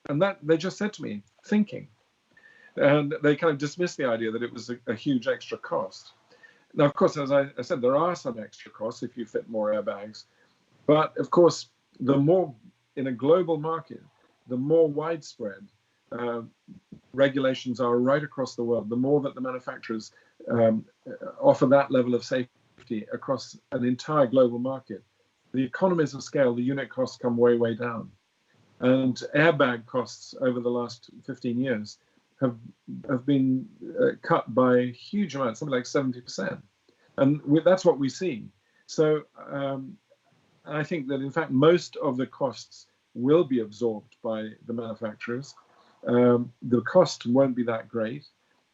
And that they just said to me, thinking. And they kind of dismissed the idea that it was a huge extra cost. Now, of course, as I said, there are some extra costs if you fit more airbags. But of course, the more in a global market, the more widespread regulations are right across the world, the more that the manufacturers offer that level of safety across an entire global market, the economies of scale, the unit costs come way, way down. And airbag costs over the last 15 years have been cut by huge amounts, something like 70%. And that's what we see. So I think that, in fact, most of the costs will be absorbed by the manufacturers. The cost won't be that great.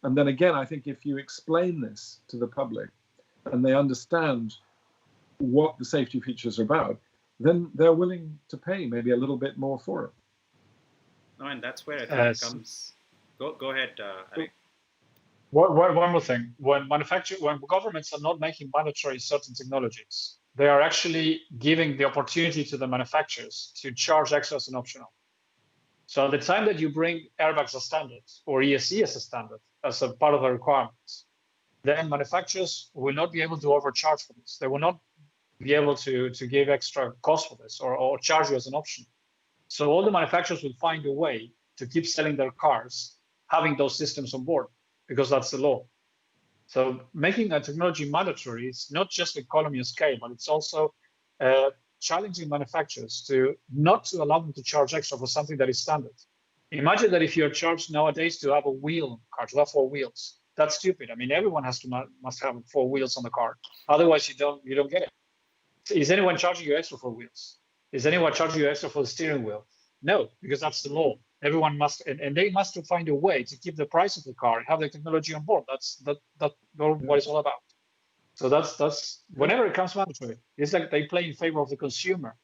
And then again, I think if you explain this to the public and they understand what the safety features are about, then they're willing to pay maybe a little bit more for it. No, and that's where I think it comes. Go ahead, Alec. One more thing. When governments are not making mandatory certain technologies, they are actually giving the opportunity to the manufacturers to charge extra as an optional. So at the time that you bring airbags as standard or ESC as a standard, as a part of the requirements, then manufacturers will not be able to overcharge for this. They will not be able to give extra cost for this or charge you as an option. So all the manufacturers will find a way to keep selling their cars having those systems on board, because that's the law. So making a technology mandatory is not just economy of scale, but it's also challenging manufacturers to not to allow them to charge extra for something that is standard. Imagine that if you're charged nowadays to have a wheel car, to have 4 wheels, that's stupid. I mean, everyone must have 4 wheels on the car. Otherwise, you don't get it. Is anyone charging you extra for wheels? Is anyone charging you extra for the steering wheel? No, because that's the law. Everyone must, and they must find a way to keep the price of the car and have the technology on board. That's what it's all about. So that's whenever it comes mandatory, it's like they play in favor of the consumer.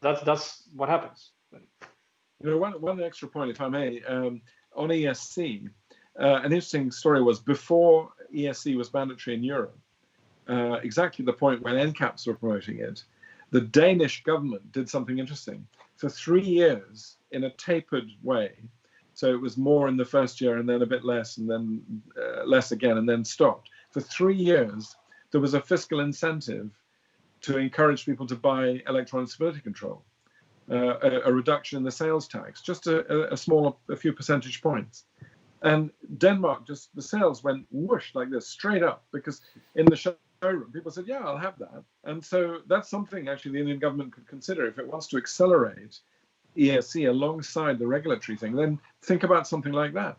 That's what happens. You know, one extra point, if I may, on ESC, an interesting story was before ESC was mandatory in Europe, exactly the point when NCAPs were promoting it, the Danish government did something interesting. For 3 years, in a tapered way, so it was more in the first year and then a bit less and then less again and then stopped. For 3 years, there was a fiscal incentive to encourage people to buy electronic stability control, a reduction in the sales tax, just a few percentage points. And Denmark, just the sales went whoosh like this, straight up, because in the showroom, people said, yeah, I'll have that. And so that's something actually the Indian government could consider if it wants to accelerate ESC alongside the regulatory thing, then think about something like that.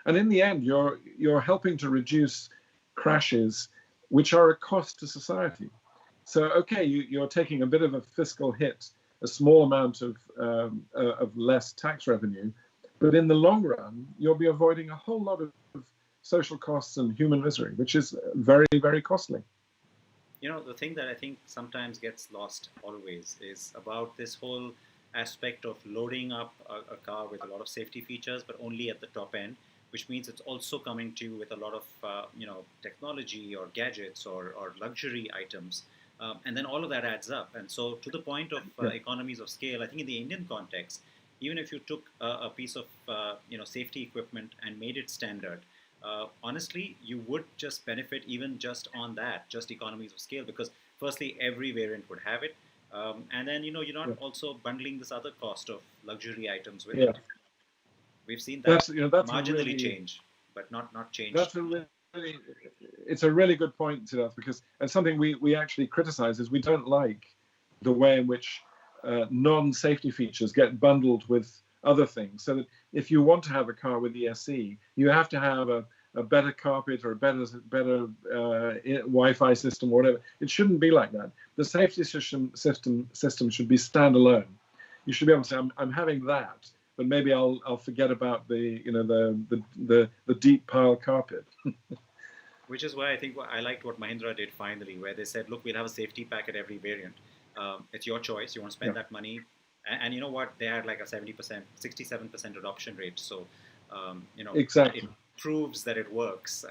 And in the end, you're helping to reduce crashes, which are a cost to society. So, okay, you're taking a bit of a fiscal hit, a small amount of less tax revenue, but in the long run, you'll be avoiding a whole lot of social costs and human misery, which is very, very costly. You know, the thing that I think sometimes gets lost always is about this whole aspect of loading up a car with a lot of safety features, but only at the top end, which means it's also coming to you with a lot of technology or gadgets or luxury items. And then all of that adds up. And so to the point of economies of scale, I think in the Indian context, even if you took a piece of safety equipment and made it standard, honestly, you would just benefit even just on that, just economies of scale, because firstly, every variant would have it. And then, you're not also bundling this other cost of luxury items with it. We've seen that that's marginally change, but not change. It's a really good point, Siddharth, because and something we actually criticize is we don't like the way in which non-safety features get bundled with other things. So that if you want to have a car with ESC, you have to have a better carpet or a better Wi-Fi system or whatever. It shouldn't be like that. The safety system should be standalone. You should be able to say, I'm having that, but maybe I'll forget about the deep pile carpet. Which is why I think I liked what Mahindra did finally, where they said, look, we'll have a safety pack at every variant. It's your choice. You want to spend that money. And you know what? They had like a 67% adoption rate. So, exactly. It proves that it works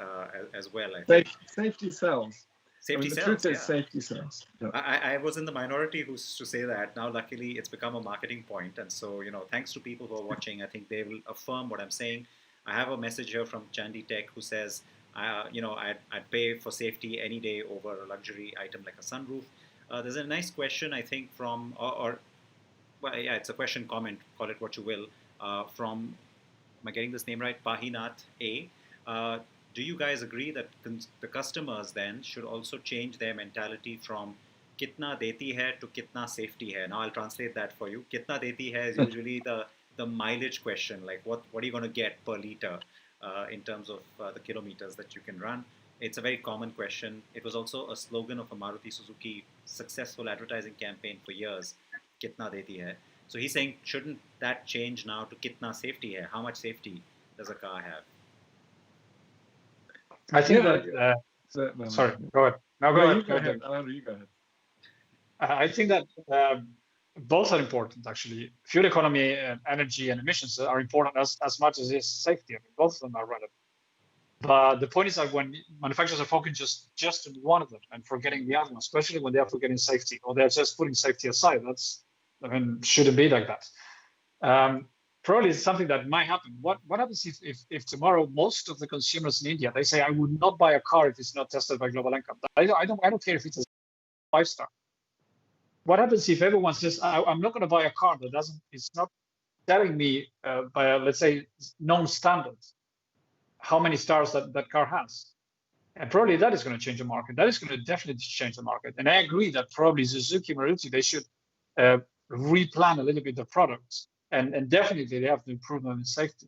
as well. I think. Safety sells. Safety the sells, truth is safety sells. Yeah. I was in the minority who used to say that. Now, luckily, it's become a marketing point. And so, thanks to people who are watching, I think they will affirm what I'm saying. I have a message here from Chandy Tech who says, I'd pay for safety any day over a luxury item like a sunroof. There's a nice question, I think, from, it's a question, comment, call it what you will, from, am I getting this name right? Pahinath A. Do you guys agree that the customers then should also change their mentality from kitna deti hai to kitna safety hai? Now I'll translate that for you. Kitna deti hai is usually the mileage question, like what are you going to get per liter in terms of the kilometers that you can run? It's a very common question. It was also a slogan of a Maruti Suzuki successful advertising campaign for years, kitna deti hai. So he's saying, shouldn't that change now to kitna safety hai? How much safety does a car have? I think Yeah, that. no, Sorry, no. go ahead. No, go No, ahead. you go ahead, Alejandro, you go ahead. I think that both are important, actually. Fuel economy, energy, and emissions are important as much as is safety. I mean, both of them are relevant. But the point is that when manufacturers are focusing just on one of them and forgetting the other one, especially when they are forgetting safety, or they're just putting safety aside, shouldn't be like that. Probably it's something that might happen. What happens if tomorrow most of the consumers in India, they say, I would not buy a car if it's not tested by Global NCAP. I don't care if it's a 5-star. What happens if everyone says, I'm not going to buy a car that it's not telling me by let's say known standards how many stars that car has? And probably that is going to change the market. That is going to definitely change the market. And I agree that probably Suzuki, Maruti, they should replan a little bit the products, and definitely they have to improve on safety.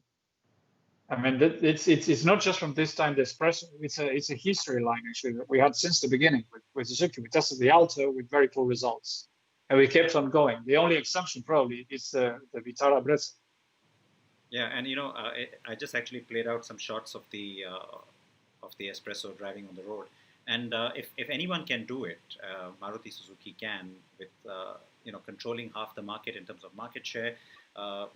I mean, it's not just from this time the S-Presso. It's a history line actually that we had since the beginning with Suzuki. We tested the Alto with very poor results, and we kept on going. The only exception probably is the Vitara Brezza. Yeah, and I just actually played out some shots of the S-Presso driving on the road, and if anyone can do it, Maruti Suzuki can with controlling half the market in terms of market share.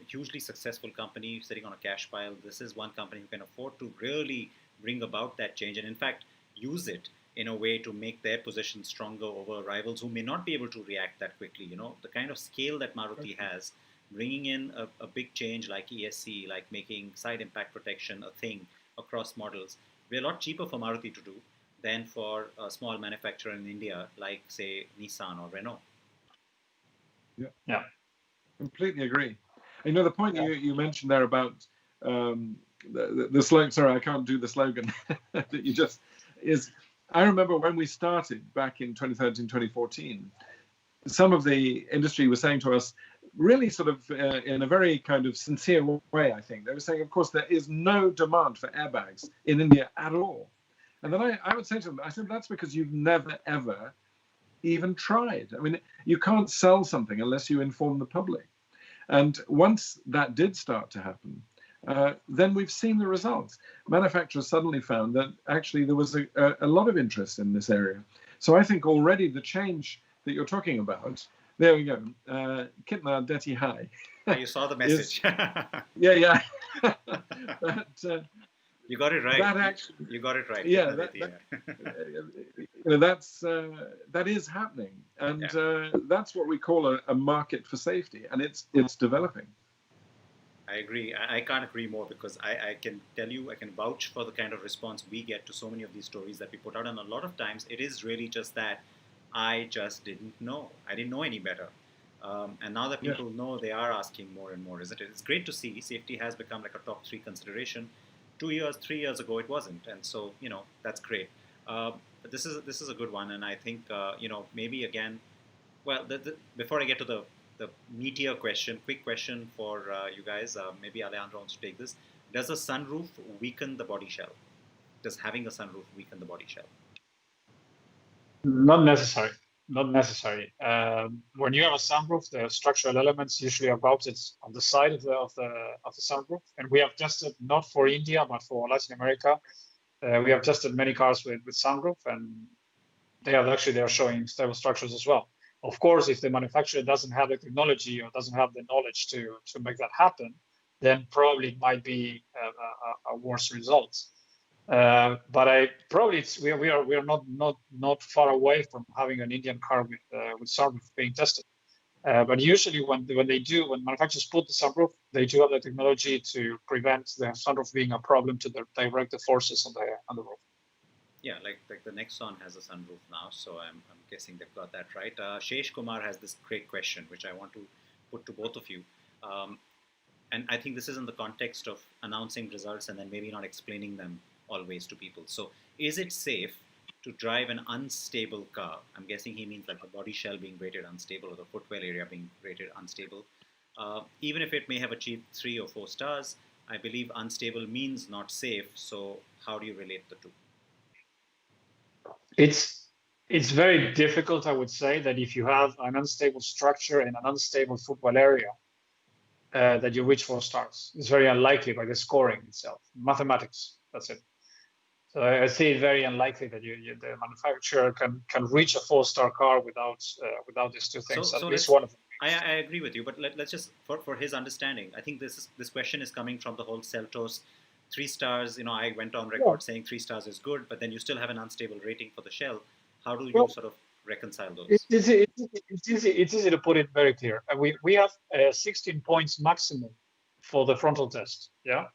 Hugely successful company sitting on a cash pile. This is one company who can afford to really bring about that change, and in fact use it in a way to make their position stronger over rivals who may not be able to react that quickly. The kind of scale that Maruti has, bringing in a big change like ESC, like making side impact protection a thing across models, be a lot cheaper for Maruti to do than for a small manufacturer in India like, say, Nissan or Renault. Yeah. Completely agree. The point you mentioned there about the slogan. Sorry, I can't do the slogan that you just is. I remember when we started back in 2013, 2014, some of the industry was saying to us, really sort of in a very kind of sincere way, I think. They were saying, of course, there is no demand for airbags in India at all. And then I would say to them, I said, that's because you've never, ever even tried. I mean, you can't sell something unless you inform the public. And once that did start to happen, then we've seen the results. Manufacturers suddenly found that actually there was a lot of interest in this area. So I think already the change that you're talking about, there we go, Kitna Deti Hai. You saw the message. Yeah. But, you got it right. You got it right. Yeah, that is happening, and that's what we call a market for safety, and it's developing. I agree. I can't agree more, because I can tell you, I can vouch for the kind of response we get to so many of these stories that we put out, and a lot of times it is really just that I just didn't know. I didn't know any better. And now that people know, they are asking more and more, isn't it? It's great to see safety has become like a top 3 consideration. 2 years, 3 years ago, it wasn't, and so that's great. But this is a good one, and I think maybe again, well, before I get to the meatier question, quick question for you guys. Maybe Alejandro wants to take this. Does a sunroof weaken the body shell? Does having a sunroof weaken the body shell? Not necessary. Not necessary. When you have a sunroof, the structural elements usually are mounted on the side of the sunroof, and we have tested not for India but for Latin America. We have tested many cars with sunroof, and they are showing stable structures as well. Of course, if the manufacturer doesn't have the technology or doesn't have the knowledge to make that happen, then probably it might be a worse result. But we are not far away from having an Indian car with sunroof being tested. But usually when manufacturers put the sunroof, they do have the technology to prevent the sunroof being a problem to direct the forces on the roof. Yeah, like the Nexon has a sunroof now, so I'm guessing they've got that right. Shesh Kumar has this great question, which I want to put to both of you. And I think this is in the context of announcing results and then maybe not explaining them always to people. So is it safe to drive an unstable car? I'm guessing he means like the body shell being rated unstable or the footwell area being rated unstable. Even if it may have achieved 3 or 4 stars, I believe unstable means not safe. So how do you relate the two? It's very difficult, I would say, that if you have an unstable structure and an unstable footwell area, that you reach 4 stars. It's very unlikely by the scoring itself. Mathematics, that's it. So I see it very unlikely that the manufacturer can reach a 4-star car without these two things. So at least one of them. I agree with you, but let's just for his understanding. I think this question is coming from the whole Seltos 3 stars. I went on record saying 3 stars is good, but then you still have an unstable rating for the shell. How do you sort of reconcile those? It's easy to put it very clear. We have 16 points maximum for the frontal test. Yeah.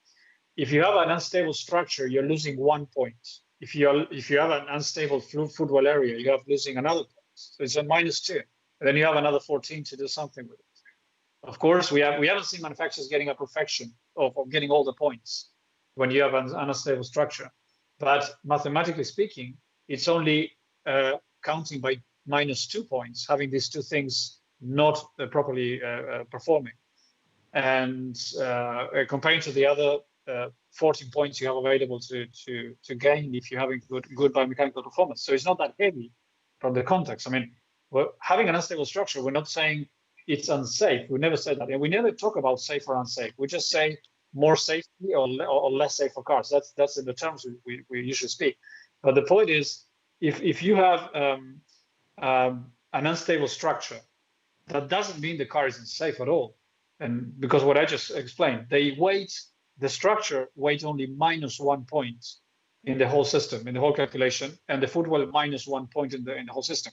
If you have an unstable structure, you're losing 1 point. If you have an unstable footwell area, you have losing another point. So it's a -2. And then you have another 14 to do something with it. Of course, we haven't seen manufacturers getting a perfection of getting all the points when you have an unstable structure. But mathematically speaking, it's only counting by -2 points, having these two things not properly performing. And comparing to the other 14 points you have available to gain if you're having good biomechanical performance. So it's not that heavy from the context. I mean, having an unstable structure, we're not saying it's unsafe. We never said that. And we never talk about safe or unsafe. We just say more safety or less safe for cars. That's in the terms we usually speak. But the point is, if you have an unstable structure, that doesn't mean the car isn't safe at all. And because what I just explained, the structure weighs only -1 point in the whole system, in the whole calculation, and the footwell -1 point in the whole system.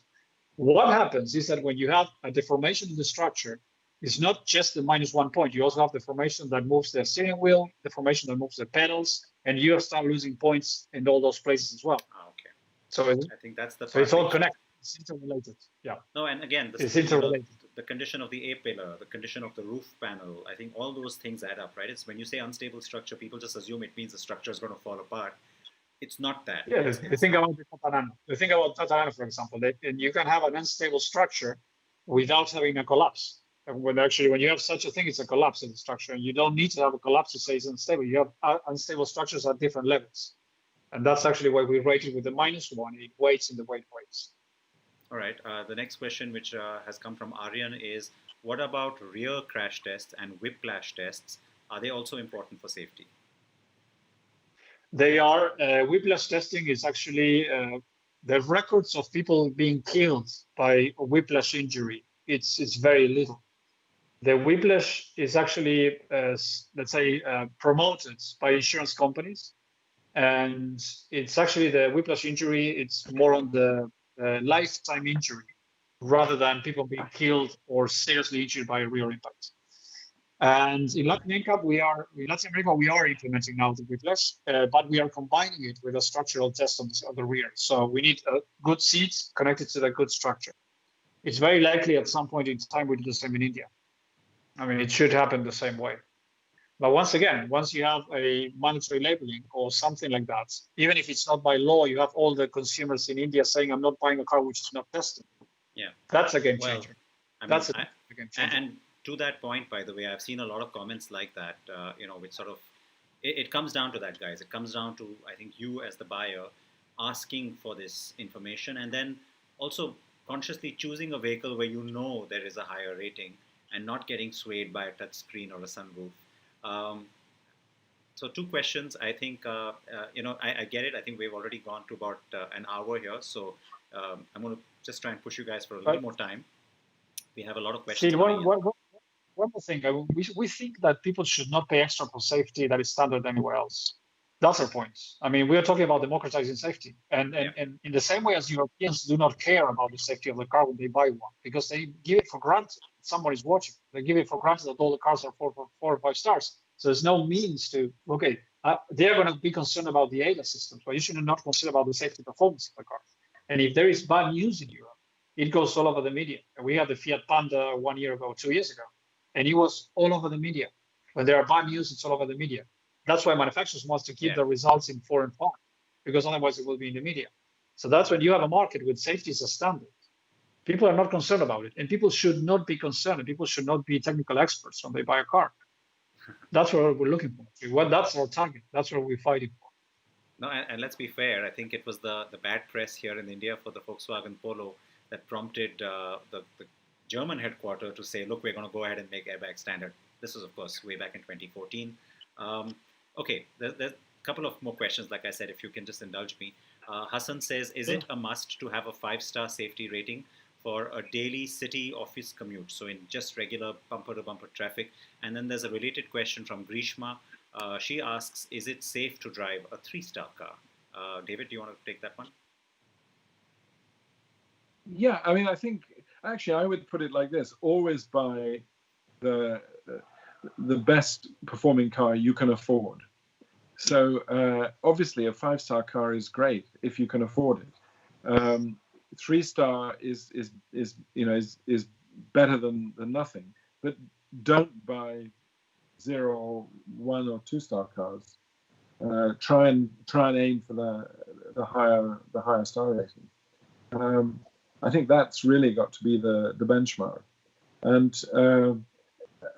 What happens is that when you have a deformation in the structure, it's not just the -1 point. You also have deformation that moves the steering wheel, deformation that moves the pedals, and you start losing points in all those places as well. Okay. So I think that's the. So it's all connected. It's interrelated. Yeah. No, and again, it's interrelated. The condition of the A-pillar, the condition of the roof panel, I think all those things add up, right? It's when you say unstable structure, people just assume it means the structure is going to fall apart. It's not that. Yeah, the thing about the Tatarano. The thing about Tatarano, for example, and you can have an unstable structure without having a collapse. And when you have such a thing, it's a collapse in the structure, and you don't need to have a collapse to say it's unstable. You have unstable structures at different levels, and that's actually why we rate it with the -1. It weights in the weights. All right. The next question, which has come from Aryan, is what about rear crash tests and whiplash tests? Are they also important for safety? They are. Whiplash testing is actually the records of people being killed by a whiplash injury. It's very little. The whiplash is actually, let's say, promoted by insurance companies, and it's actually the whiplash injury. It's more on the lifetime injury rather than people being killed or seriously injured by a rear impact. And in Latin America, we are implementing now the whiplash, but we are combining it with a structural test on the rear. So we need good seats connected to the good structure. It's very likely at some point in time we do the same in India. I mean, it should happen the same way. But once you have a mandatory labeling or something like that, even if it's not by law, you have all the consumers in India saying, "I'm not buying a car which is not tested." Yeah, that's a game changer. That's a game changer. And to that point, by the way, I've seen a lot of comments like that. Which sort of it comes down to that, guys. It comes down to, I think, you as the buyer asking for this information, and then also consciously choosing a vehicle where you know there is a higher rating, and not getting swayed by a touch screen or a sunroof. So 2 questions. I think, I get it. I think we've already gone to about an hour here. So I'm going to just try and push you guys for a little more time. We have a lot of questions. See, one more thing. We think that people should not pay extra for safety that is standard anywhere else. That's our point. I mean, we are talking about democratizing safety. And in the same way as Europeans do not care about the safety of the car when they buy one, because they give it for granted that someone is watching. They give it for granted that all the cars are 4 or 5 stars. So there's no means to, they're going to be concerned about the ADAS systems, but you should not consider about the safety performance of the car. And if there is bad news in Europe, it goes all over the media. And we had the Fiat Panda 1 year ago, 2 years ago, and it was all over the media. When there are bad news, it's all over the media. That's why manufacturers want to keep the results in 4 and 5, because otherwise it will be in the media. So that's when you have a market with safety as a standard. People are not concerned about it, and people should not be concerned. People should not be technical experts when they buy a car. That's what we're looking for. That's our target. That's what we're fighting for. No, and let's be fair. I think it was the bad press here in India for the Volkswagen Polo that prompted the German headquarters to say, look, we're going to go ahead and make airbag standard. This was, of course, way back in 2014. Okay, there's a couple of more questions, like I said, if you can just indulge me. Hassan says, is it a must to have a 5-star safety rating for a daily city office commute? So in just regular bumper-to-bumper traffic. And then there's a related question from Grishma. She asks, is it safe to drive a 3-star car? David, do you want to take that one? Yeah, I mean, I think actually I would put it like this: always buy the best performing car you can afford. So obviously a 5-star car is great if you can afford it. 3-star is better than nothing. But don't buy 0, 1, or 2-star cars. Try and aim for the higher star rating. I think that's really got to be the benchmark. And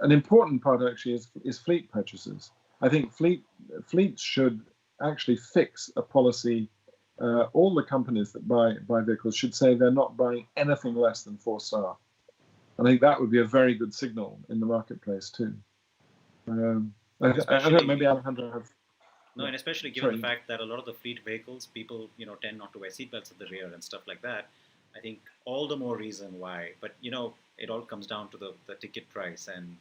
an important part actually is fleet purchases. I think fleets should actually fix a policy. All the companies that buy vehicles should say they're not buying anything less than 4-star. I think that would be a very good signal in the marketplace too. I don't know, maybe Alejandro have. No, and especially given the fact that a lot of the fleet vehicles, people tend not to wear seatbelts at the rear and stuff like that. I think all the more reason why. But it all comes down to the ticket price and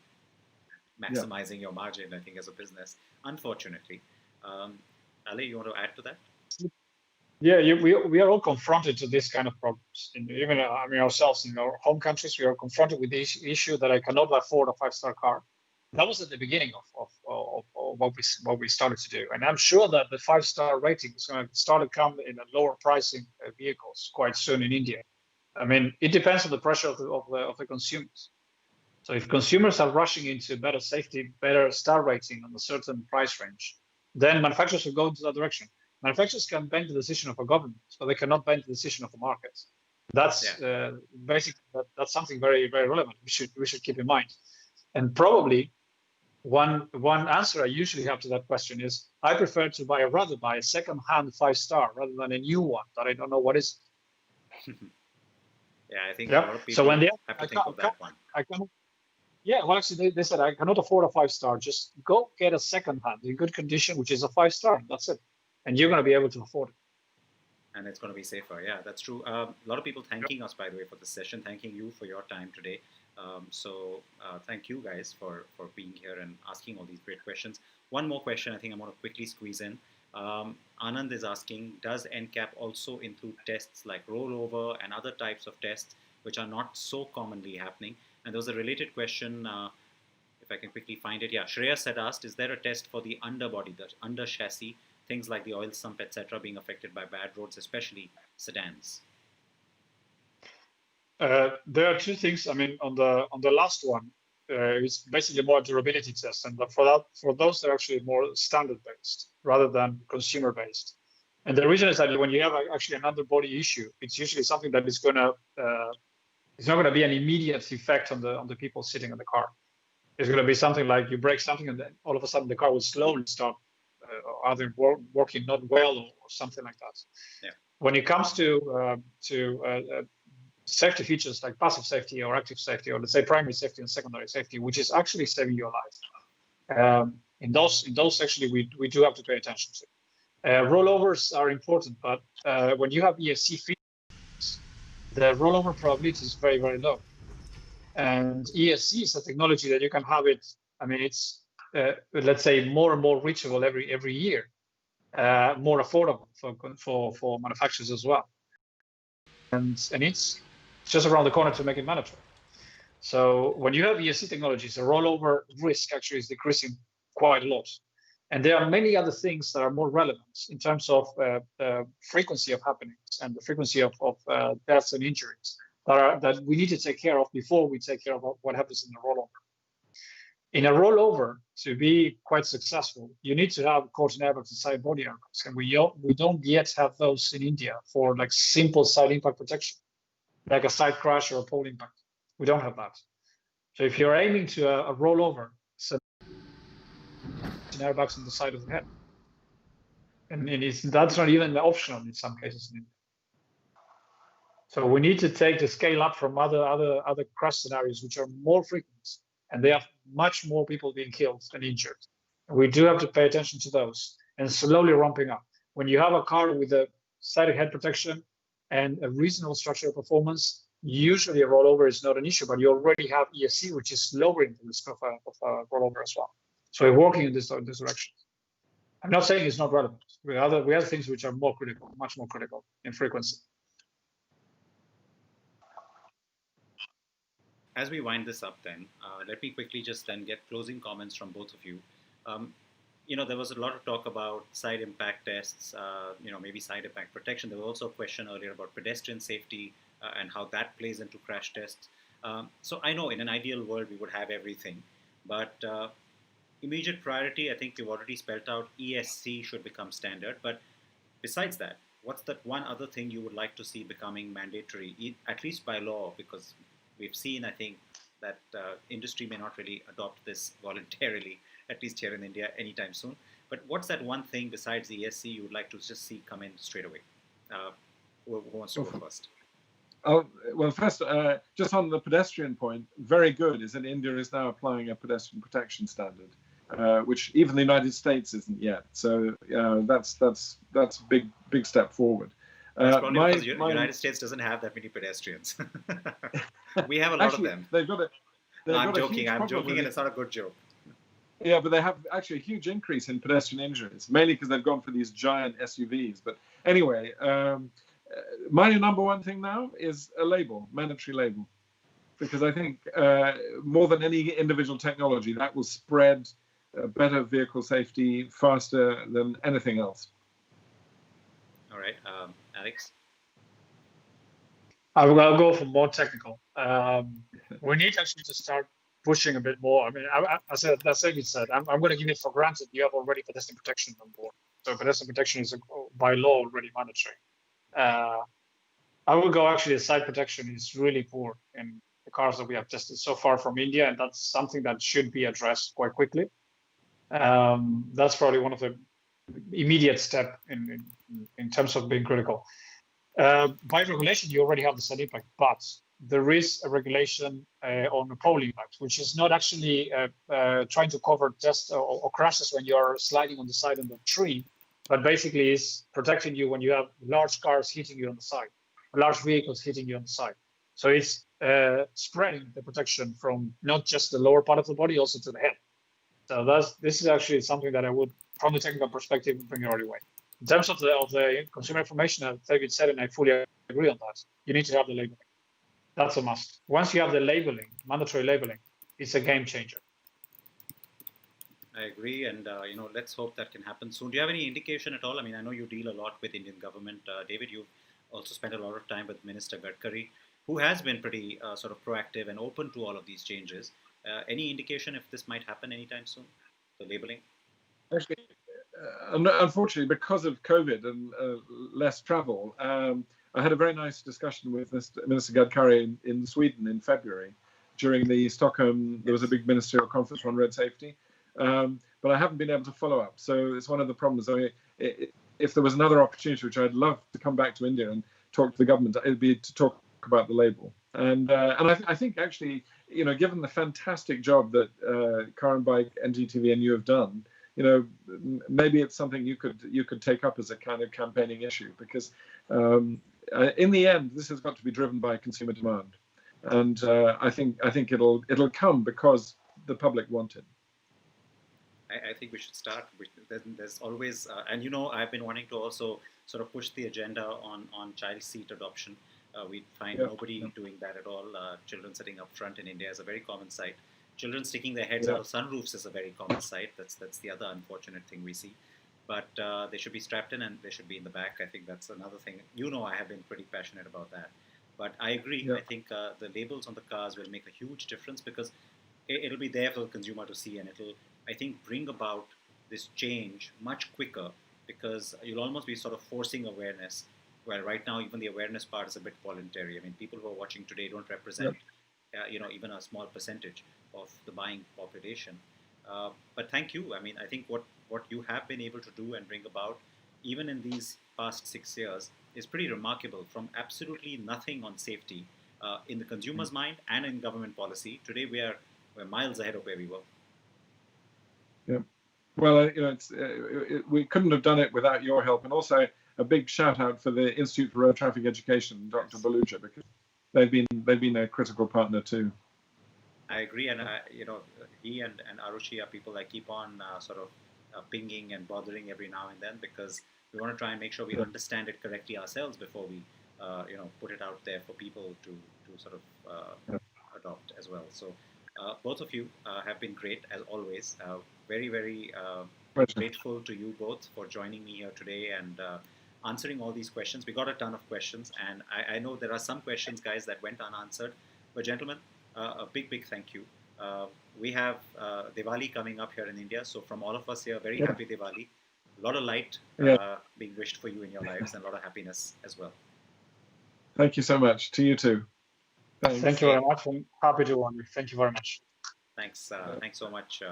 maximizing your margin, I think, as a business, unfortunately. Ale, you want to add to that? Yeah, we are all confronted to this kind of problems. Even ourselves in our home countries, we are confronted with this issue that I cannot afford a 5-star car. That was at the beginning of what we started to do, and I'm sure that the 5-star rating is going to start to come in a lower pricing vehicles quite soon in India. I mean, it depends on the pressure of the consumers. So if consumers are rushing into better safety, better star rating on a certain price range, then manufacturers will go into that direction. Manufacturers can bend the decision of a government, but they cannot bend the decision of the market. That's basically that's something very, very relevant. We should keep in mind. And probably one answer I usually have to that question is I prefer to rather buy a second-hand 5-star rather than a new one that I don't know what is. Yeah, I think a lot of people so when they have to think of that one. Well, actually, they said I cannot afford a 5-star. Just go get a second-hand in good condition, which is a 5-star. That's it, and you're going to be able to afford it. And it's going to be safer. Yeah, that's true. A lot of people thanking us, by the way, for this session. Thanking you for your time today. So thank you guys for being here and asking all these great questions. One more question I think I'm going to quickly squeeze in. Anand is asking, does NCAP also include tests like rollover and other types of tests which are not so commonly happening? And there was a related question, if I can quickly find it. Yeah, Shreyas had asked, is there a test for the underbody, the under chassis, things like the oil sump, etc., being affected by bad roads, especially sedans? There are two things. I mean, on the last one, it's basically more durability test, and for those they're actually more standard based rather than consumer based. And the reason is that when you have actually an underbody issue, it's usually something that is gonna it's not gonna be an immediate effect on the people sitting in the car. It's gonna be something like you break something and then all of a sudden the car will slowly start either working not well or something like that. Yeah. When it comes to safety features like passive safety or active safety, or let's say primary safety and secondary safety, which is actually saving your life. In those actually we do have to pay attention to. Rollovers are important, but when you have ESC features, the rollover probability is very, very low. And ESC is a technology that you can have it. I mean, it's let's say more and more reachable every year, more affordable for manufacturers as well. And it's just around the corner to make it mandatory. So when you have ESC technologies, the rollover risk actually is decreasing quite a lot. And there are many other things that are more relevant in terms of the frequency of happenings and the frequency of deaths and injuries that we need to take care of before we take care of what happens in the rollover. In a rollover, to be quite successful, you need to have caution airbags and side body airbags, and we don't yet have those in India for like simple side impact protection, like a side crash or a pole impact. We don't have that. So if you're aiming to a rollover, so airbags on the side of the head, and that's not even optional in some cases in India. So we need to take the scale up from other crash scenarios, which are more frequent, and they have much more people being killed and injured. And we do have to pay attention to those. and slowly ramping up. When you have a car with a side head protection and a reasonable structural performance, usually a rollover is not an issue, but you already have ESC, which is lowering the risk of a rollover as well. So we're working in this direction. I'm not saying it's not relevant. We have things which are more critical, much more critical in frequency. As we wind this up then, let me quickly just then get closing comments from both of you. There was a lot of talk about side impact tests, maybe side impact protection. There was also a question earlier about pedestrian safety and how that plays into crash tests. So I know in an ideal world we would have everything, but immediate priority, I think we've already spelled out ESC should become standard. But besides that, what's that one other thing you would like to see becoming mandatory, at least by law? Because we've seen, I think, that industry may not really adopt this voluntarily, at least here in India, anytime soon. But what's that one thing besides the ESC you would like to just see come in straight away? Who wants to go first? Well, first, just on the pedestrian point, very good is that India is now applying a pedestrian protection standard, which even the United States isn't yet. So that's a big step forward. That's probably because the United States doesn't have that many pedestrians. We have a lot of them. I'm joking, and it's not a good joke. Yeah, but they have actually a huge increase in pedestrian injuries, mainly because they've gone for these giant SUVs. But anyway, my number one thing now is a mandatory label, because I think more than any individual technology, that will spread better vehicle safety faster than anything else. All right, Alex? I'll go for more technical. We need actually to start pushing a bit more. I mean, as Secy said, I'm going to give it for granted you have already pedestrian protection on board. So pedestrian protection is by law already mandatory. I will go actually, the side protection is really poor in the cars that we have tested so far from India, and that's something that should be addressed quite quickly. That's probably one of the immediate step in terms of being critical. By regulation, you already have the side impact, but there is a regulation on the pole impact, which is not actually trying to cover tests or crashes when you're sliding on the side of the tree, but basically is protecting you when you have large cars hitting you on the side, large vehicles hitting you on the side. So it's spreading the protection from not just the lower part of the body, also to the head. So this is actually something that I would, from the technical perspective, bring it right away. In terms of the consumer information, as David said, and I fully agree on that, you need to have the labeling. That's a must. Once you have the labeling, mandatory labeling, it's a game changer. I agree, and let's hope that can happen soon. Do you have any indication at all? I mean, I know you deal a lot with Indian government. David, you've also spent a lot of time with Minister Gadkari, who has been pretty sort of proactive and open to all of these changes. Any indication if this might happen anytime soon, the labeling? Actually, unfortunately, because of COVID and less travel, I had a very nice discussion with Minister Gadkari in Sweden in February. During the Stockholm, there was a big ministerial conference on road safety, but I haven't been able to follow up. So it's one of the problems. If there was another opportunity, which I'd love to come back to India and talk to the government, it'd be to talk about the label. And I think actually, given the fantastic job that Car and Bike, NGTV, and you have done, maybe it's something you could take up as a kind of campaigning issue, because in the end, this has got to be driven by consumer demand, and I think it'll come because the public want it. I think we should start. There's always, and I've been wanting to also sort of push the agenda on child seat adoption. We find nobody doing that at all. Children sitting up front in India is a very common sight. Children sticking their heads out of sunroofs is a very common sight. That's the other unfortunate thing we see. But they should be strapped in and they should be in the back. I think that's another thing. I have been pretty passionate about that. But I agree. Yeah. I think the labels on the cars will make a huge difference, because it'll be there for the consumer to see, and it'll, I think, bring about this change much quicker, because you'll almost be sort of forcing awareness. Well, right now, even the awareness part is a bit voluntary. I mean, people who are watching today don't represent, even a small percentage of the buying population. But thank you. I mean, I think what you have been able to do and bring about, even in these past 6 years, is pretty remarkable. From absolutely nothing on safety in the consumer's mind and in government policy, today we're miles ahead of where we were. Yeah. Well, we couldn't have done it without your help, and also a big shout out for the Institute for Road Traffic Education, Dr. Yes. Baluja, because they've been a critical partner too. I agree, and he and Arushi are people I keep on sort of pinging and bothering every now and then, because we want to try and make sure we understand it correctly ourselves before we put it out there for people to sort of adopt as well. So both of you have been great as always. Very, very grateful to you both for joining me here today and answering all these questions. We got a ton of questions, and I know there are some questions, guys, that went unanswered. But gentlemen, a big thank you. We have Diwali coming up here in India, so from all of us here, very happy Diwali. A lot of light being wished for you in your lives, and a lot of happiness as well. Thank you so much. To you too. Thanks. Thank you very much. I'm happy to wonder. Thank you very much. Thanks. Thanks so much,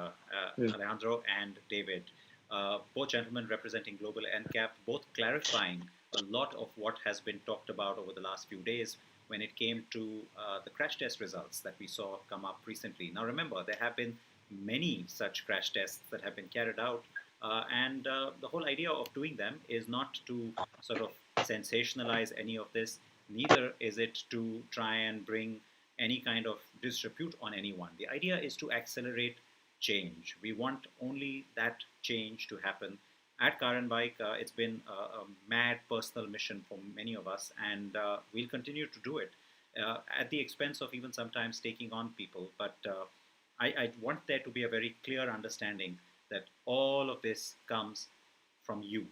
Alejandro and David. Both gentlemen representing Global NCAP, both clarifying a lot of what has been talked about over the last few days when it came to the crash test results that we saw come up recently. Now remember, there have been many such crash tests that have been carried out, and the whole idea of doing them is not to sort of sensationalize any of this, neither is it to try and bring any kind of disrepute on anyone. The idea is to accelerate change. We want only that change to happen. At Car and Bike, it's been a mad personal mission for many of us, and we'll continue to do it at the expense of even sometimes taking on people. But I want there to be a very clear understanding that all of this comes from you.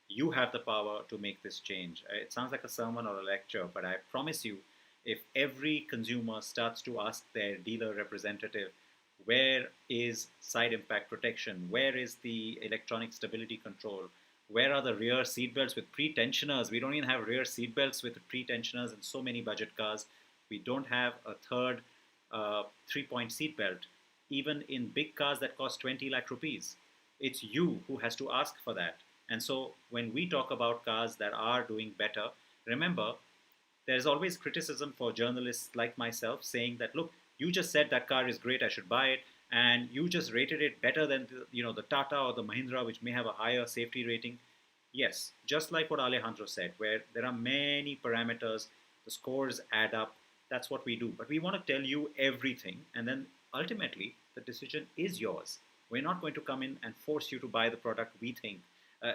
You have the power to make this change. It sounds like a sermon or a lecture, but I promise you, if every consumer starts to ask their dealer representative, where is side impact protection? Where is the electronic stability control? Where are the rear seat belts with pre-tensioners? We don't even have rear seat belts with pre-tensioners in so many budget cars. We don't have a third 3-point seat belt, even in big cars that cost 20 lakh rupees. It's you who has to ask for that. And so when we talk about cars that are doing better, remember, there's always criticism for journalists like myself saying that, look, you just said that car is great, I should buy it, and you just rated it better than the Tata or the Mahindra, which may have a higher safety rating. Yes, just like what Alejandro said, where there are many parameters, the scores add up. That's what we do. But we want to tell you everything, and then ultimately the decision is yours. We're not going to come in and force you to buy the product we think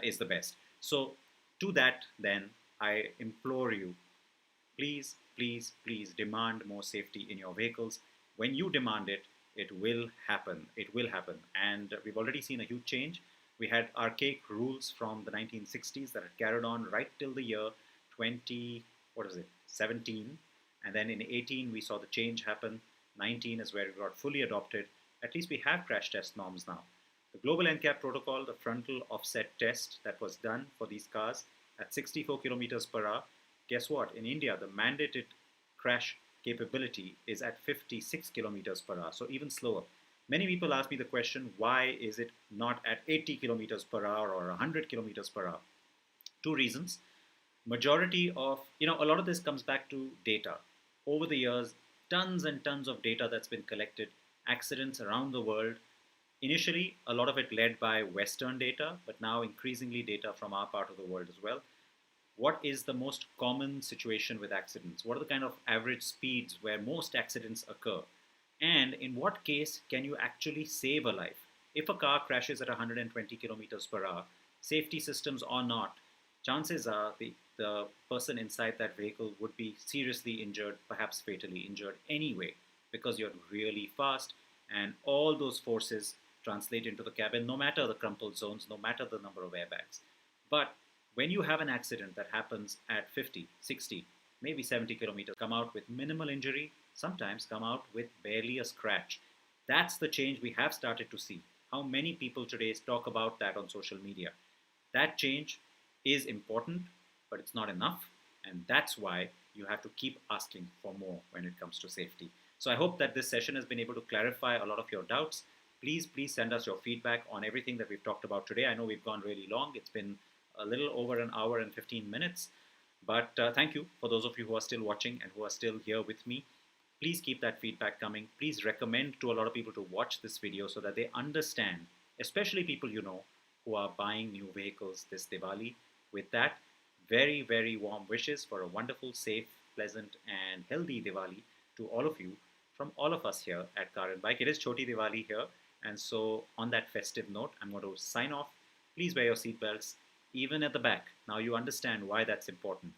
is the best. So to that, then, I implore you, please, please, please demand more safety in your vehicles. When you demand it, it will happen. It will happen. And we've already seen a huge change. We had archaic rules from the 1960s that had carried on right till the year 17. And then in 18, we saw the change happen. 19 is where it got fully adopted. At least we have crash test norms now. The Global NCAP protocol, the frontal offset test that was done for these cars at 64 kilometers per hour, guess what? In India, the mandated crash capability is at 56 kilometers per hour, so even slower. Many people ask me the question, why is it not at 80 kilometers per hour or 100 kilometers per hour? Two reasons. Majority of, a lot of this comes back to data. Over the years, tons and tons of data that's been collected, accidents around the world. Initially, a lot of it led by Western data, but now increasingly data from our part of the world as well. What is the most common situation with accidents? What are the kind of average speeds where most accidents occur? And in what case can you actually save a life? If a car crashes at 120 kilometers per hour, safety systems or not, chances are the person inside that vehicle would be seriously injured, perhaps fatally injured anyway, because you're really fast and all those forces translate into the cabin, no matter the crumpled zones, no matter the number of airbags. But when you have an accident that happens at 50, 60, maybe 70 kilometers, come out with minimal injury, sometimes come out with barely a scratch. That's the change we have started to see. How many people today talk about that on social media? That change is important, but it's not enough. And that's why you have to keep asking for more when it comes to safety. So I hope that this session has been able to clarify a lot of your doubts. Please send us your feedback on everything that we've talked about today. I know we've gone really long. It's been a little over an hour and 15 minutes. But thank you for those of you who are still watching and who are still here with me. Please keep that feedback coming. Please recommend to a lot of people to watch this video so that they understand especially people you know who are buying new vehicles this Diwali. With that, very, very warm wishes for a wonderful, safe, pleasant, and healthy Diwali to all of you from all of us here at Car and Bike. It is Choti Diwali here, and so on that festive note, I'm going to sign off. Please wear your seatbelts, even at the back. Now you understand why that's important.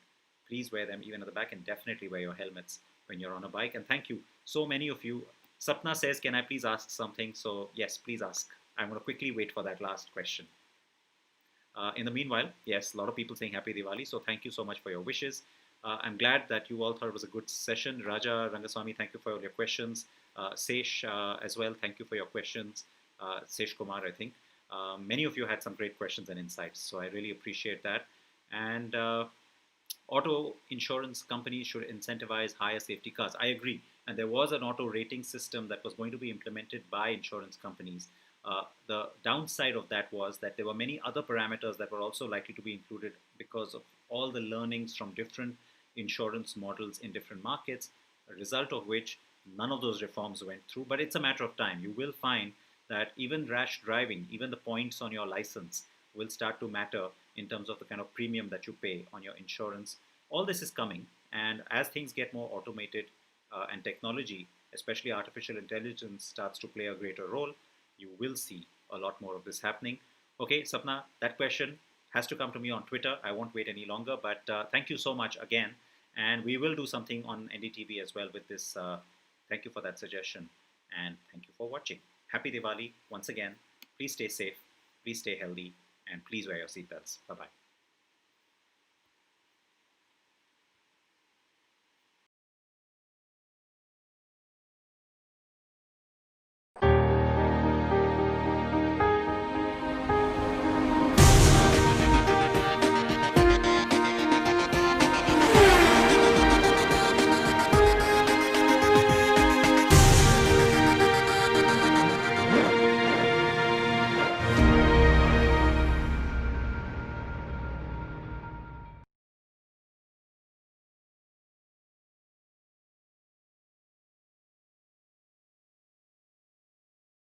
Please wear them even at the back, and definitely wear your helmets when you're on a bike. And thank you, so many of you. Sapna says, can I please ask something? So yes, please ask. I'm going to quickly wait for that last question. In the meanwhile, yes, a lot of people saying Happy Diwali, so thank you so much for your wishes. I'm glad that you all thought it was a good session. Raja Rangaswamy, thank you for all your questions. Sesh as well, thank you for your questions. Sesh Kumar, I think. Many of you had some great questions and insights, so I really appreciate that. And auto insurance companies should incentivize higher safety cars. I agree. And there was an auto rating system that was going to be implemented by insurance companies. The downside of that was that there were many other parameters that were also likely to be included because of all the learnings from different insurance models in different markets, a result of which none of those reforms went through. But it's a matter of time. You will find that even rash driving, even the points on your license will start to matter in terms of the kind of premium that you pay on your insurance. All this is coming, and as things get more automated and technology, especially artificial intelligence, starts to play a greater role, you will see a lot more of this happening. Okay, Sapna, that question has to come to me on Twitter. I won't wait any longer, but thank you so much again. And we will do something on NDTV as well with this. Thank you for that suggestion, and thank you for watching. Happy Diwali once again. Please stay safe, please stay healthy, and please wear your seatbelts. Bye-bye.